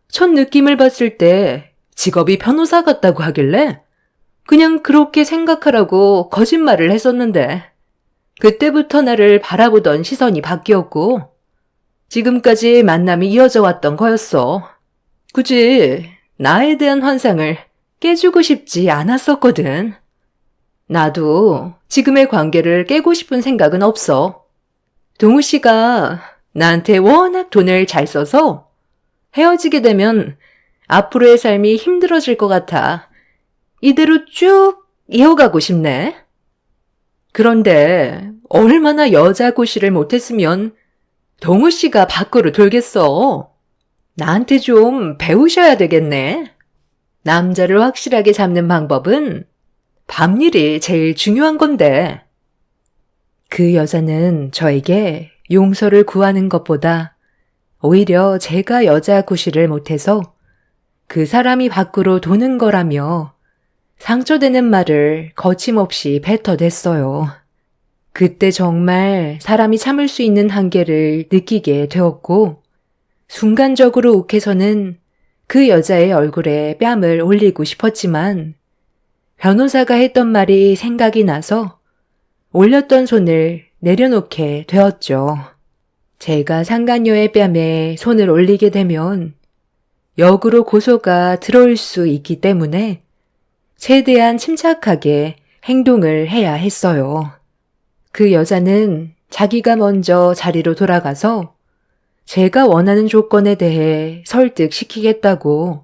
첫 느낌을 봤을 때 직업이 변호사 같다고 하길래 그냥 그렇게 생각하라고 거짓말을 했었는데 그때부터 나를 바라보던 시선이 바뀌었고 지금까지 만남이 이어져 왔던 거였어. 굳이 나에 대한 환상을 깨주고 싶지 않았었거든. 나도 지금의 관계를 깨고 싶은 생각은 없어. 동우 씨가 나한테 워낙 돈을 잘 써서 헤어지게 되면 앞으로의 삶이 힘들어질 것 같아. 이대로 쭉 이어가고 싶네. 그런데 얼마나 여자 고시를 못했으면 동우 씨가 밖으로 돌겠어. 나한테 좀 배우셔야 되겠네. 남자를 확실하게 잡는 방법은 밤일이 제일 중요한 건데. 그 여자는 저에게 용서를 구하는 것보다 오히려 제가 여자 구실을 못해서 그 사람이 밖으로 도는 거라며 상처되는 말을 거침없이 뱉어댔어요. 그때 정말 사람이 참을 수 있는 한계를 느끼게 되었고 순간적으로 욱해서는 그 여자의 얼굴에 뺨을 올리고 싶었지만 변호사가 했던 말이 생각이 나서 올렸던 손을 내려놓게 되었죠. 제가 상간녀의 뺨에 손을 올리게 되면 역으로 고소가 들어올 수 있기 때문에 최대한 침착하게 행동을 해야 했어요. 그 여자는 자기가 먼저 자리로 돌아가서 제가 원하는 조건에 대해 설득시키겠다고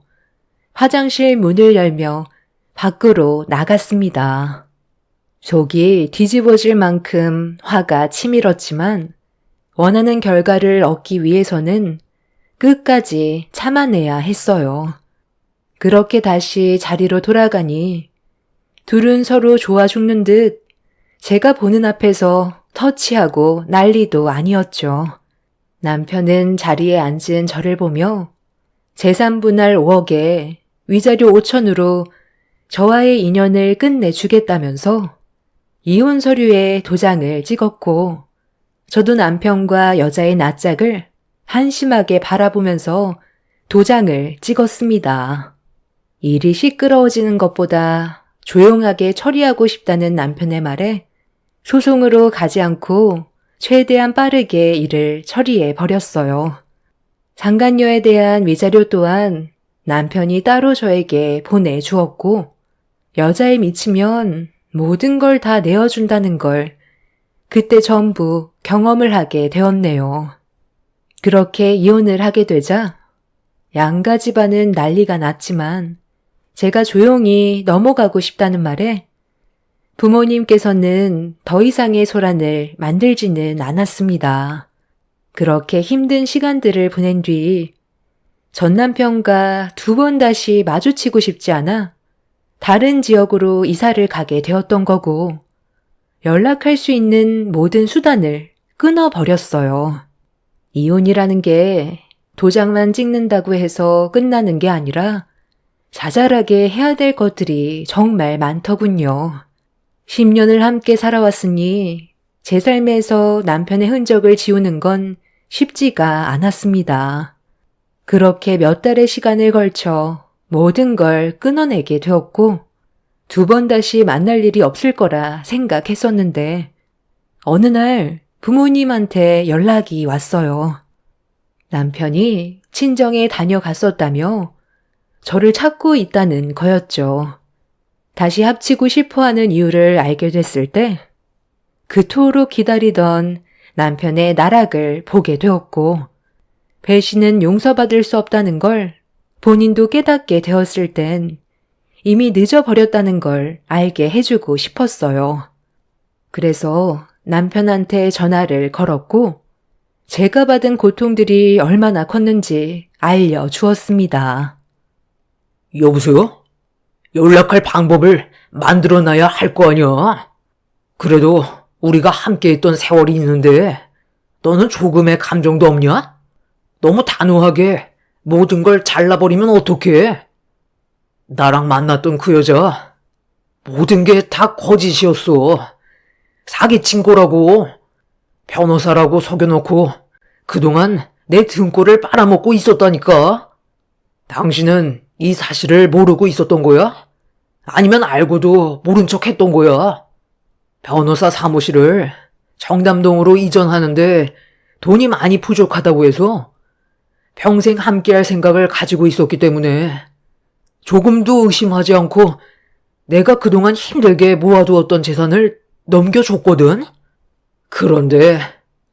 화장실 문을 열며 밖으로 나갔습니다. 속이 뒤집어질 만큼 화가 치밀었지만 원하는 결과를 얻기 위해서는 끝까지 참아내야 했어요. 그렇게 다시 자리로 돌아가니 둘은 서로 좋아 죽는 듯 제가 보는 앞에서 터치하고 난리도 아니었죠. 남편은 자리에 앉은 저를 보며 재산 분할 5억에 위자료 5천으로 저와의 인연을 끝내주겠다면서 이혼 서류에 도장을 찍었고 저도 남편과 여자의 낯짝을 한심하게 바라보면서 도장을 찍었습니다. 일이 시끄러워지는 것보다 조용하게 처리하고 싶다는 남편의 말에 소송으로 가지 않고 최대한 빠르게 일을 처리해 버렸어요. 상간녀에 대한 위자료 또한 남편이 따로 저에게 보내주었고 여자에 미치면 모든 걸 다 내어준다는 걸 그때 전부 경험을 하게 되었네요. 그렇게 이혼을 하게 되자 양가 집안은 난리가 났지만 제가 조용히 넘어가고 싶다는 말에 부모님께서는 더 이상의 소란을 만들지는 않았습니다. 그렇게 힘든 시간들을 보낸 뒤 전 남편과 2번 다시 마주치고 싶지 않아 다른 지역으로 이사를 가게 되었던 거고 연락할 수 있는 모든 수단을 끊어버렸어요. 이혼이라는 게 도장만 찍는다고 해서 끝나는 게 아니라 자잘하게 해야 될 것들이 정말 많더군요. 10년을 함께 살아왔으니 제 삶에서 남편의 흔적을 지우는 건 쉽지가 않았습니다. 그렇게 몇 달의 시간을 걸쳐 모든 걸 끊어내게 되었고 2번 다시 만날 일이 없을 거라 생각했었는데 어느 날 부모님한테 연락이 왔어요. 남편이 친정에 다녀갔었다며 저를 찾고 있다는 거였죠. 다시 합치고 싶어하는 이유를 알게 됐을 때 그토록 기다리던 남편의 나락을 보게 되었고 배신은 용서받을 수 없다는 걸 본인도 깨닫게 되었을 땐 이미 늦어버렸다는 걸 알게 해주고 싶었어요. 그래서 남편한테 전화를 걸었고 제가 받은 고통들이 얼마나 컸는지 알려주었습니다. 여보세요? 연락할 방법을 만들어놔야 할 거 아니야? 그래도 우리가 함께 했던 세월이 있는데 너는 조금의 감정도 없냐? 너무 단호하게 모든 걸 잘라버리면 어떡해? 나랑 만났던 그 여자 모든 게 다 거짓이었어. 사기친 거라고. 변호사라고 속여놓고 그동안 내 등골을 빨아먹고 있었다니까. 당신은 이 사실을 모르고 있었던 거야? 아니면 알고도 모른 척 했던 거야? 변호사 사무실을 청담동으로 이전하는데 돈이 많이 부족하다고 해서 평생 함께할 생각을 가지고 있었기 때문에 조금도 의심하지 않고 내가 그동안 힘들게 모아두었던 재산을 넘겨줬거든? 그런데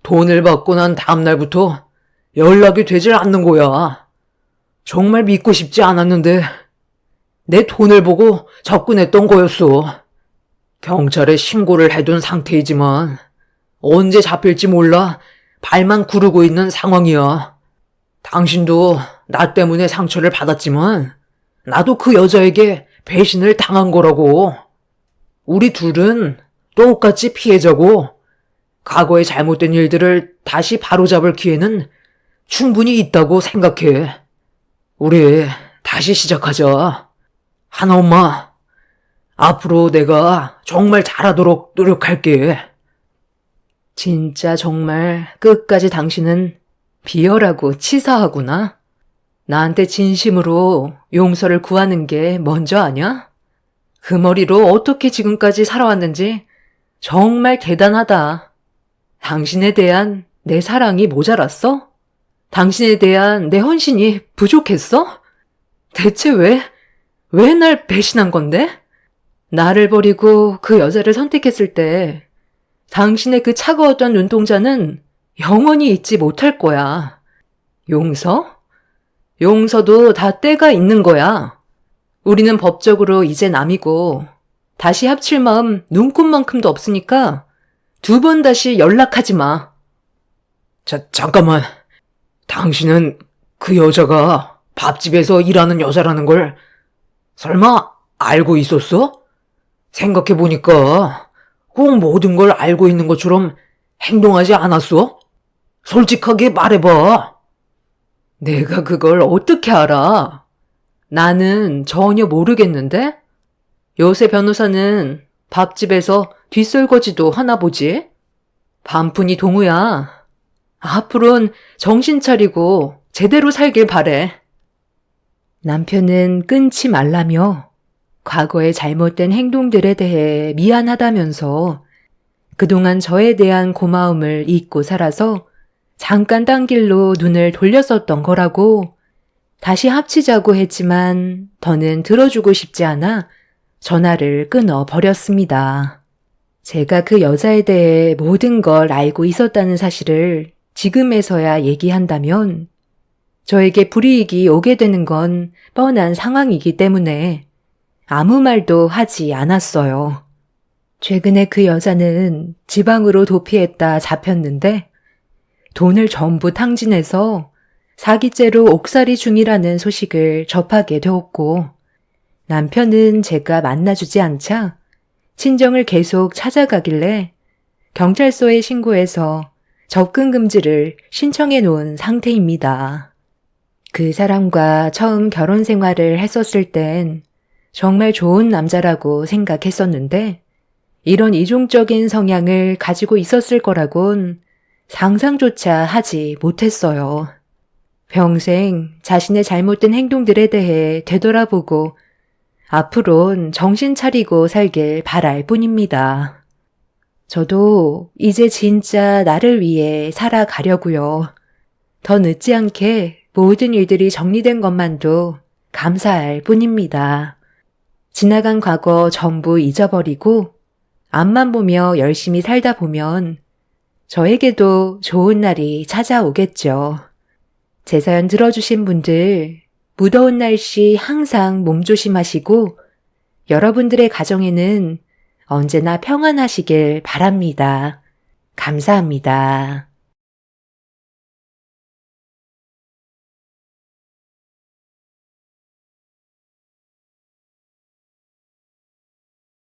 돈을 받고 난 다음날부터 연락이 되질 않는 거야. 정말 믿고 싶지 않았는데 내 돈을 보고 접근했던 거였어. 경찰에 신고를 해둔 상태이지만 언제 잡힐지 몰라 발만 구르고 있는 상황이야. 당신도 나 때문에 상처를 받았지만 나도 그 여자에게 배신을 당한 거라고. 우리 둘은 똑같이 피해자고 과거의 잘못된 일들을 다시 바로잡을 기회는 충분히 있다고 생각해. 우리 다시 시작하자. 하나 엄마, 앞으로 내가 정말 잘하도록 노력할게. 진짜 정말 끝까지 당신은 비열하고 치사하구나. 나한테 진심으로 용서를 구하는 게 먼저 아냐? 그 머리로 어떻게 지금까지 살아왔는지 정말 대단하다. 당신에 대한 내 사랑이 모자랐어? 당신에 대한 내 헌신이 부족했어? 대체 왜 날 배신한 건데? 나를 버리고 그 여자를 선택했을 때 당신의 그 차가웠던 눈동자는 영원히 잊지 못할 거야. 용서? 용서도 다 때가 있는 거야. 우리는 법적으로 이제 남이고 다시 합칠 마음 눈꼽만큼도 없으니까 2번 다시 연락하지 마. 잠깐만. 당신은 그 여자가 밥집에서 일하는 여자라는 걸 설마 알고 있었어? 생각해보니까 꼭 모든 걸 알고 있는 것처럼 행동하지 않았어? 솔직하게 말해봐. 내가 그걸 어떻게 알아? 나는 전혀 모르겠는데? 요새 변호사는 밥집에서 뒷설거지도 하나 보지? 반푼이 동우야. 앞으로는 정신 차리고 제대로 살길 바래. 남편은 끊지 말라며 과거의 잘못된 행동들에 대해 미안하다면서 그동안 저에 대한 고마움을 잊고 살아서 잠깐 딴 길로 눈을 돌렸었던 거라고. 다시 합치자고 했지만 더는 들어주고 싶지 않아 전화를 끊어버렸습니다. 제가 그 여자에 대해 모든 걸 알고 있었다는 사실을 지금에서야 얘기한다면 저에게 불이익이 오게 되는 건 뻔한 상황이기 때문에 아무 말도 하지 않았어요. 최근에 그 여자는 지방으로 도피했다 잡혔는데 돈을 전부 탕진해서 사기죄로 옥살이 중이라는 소식을 접하게 되었고 남편은 제가 만나주지 않자 친정을 계속 찾아가길래 경찰서에 신고해서 접근 금지를 신청해 놓은 상태입니다. 그 사람과 처음 결혼 생활을 했었을 땐 정말 좋은 남자라고 생각했었는데 이런 이중적인 성향을 가지고 있었을 거라곤 상상조차 하지 못했어요. 평생 자신의 잘못된 행동들에 대해 되돌아보고 앞으론 정신 차리고 살길 바랄 뿐입니다. 저도 이제 진짜 나를 위해 살아가려고요. 더 늦지 않게 모든 일들이 정리된 것만도 감사할 뿐입니다. 지나간 과거 전부 잊어버리고 앞만 보며 열심히 살다 보면 저에게도 좋은 날이 찾아오겠죠. 제 사연 들어주신 분들 무더운 날씨 항상 몸조심하시고 여러분들의 가정에는 언제나 평안하시길 바랍니다. 감사합니다.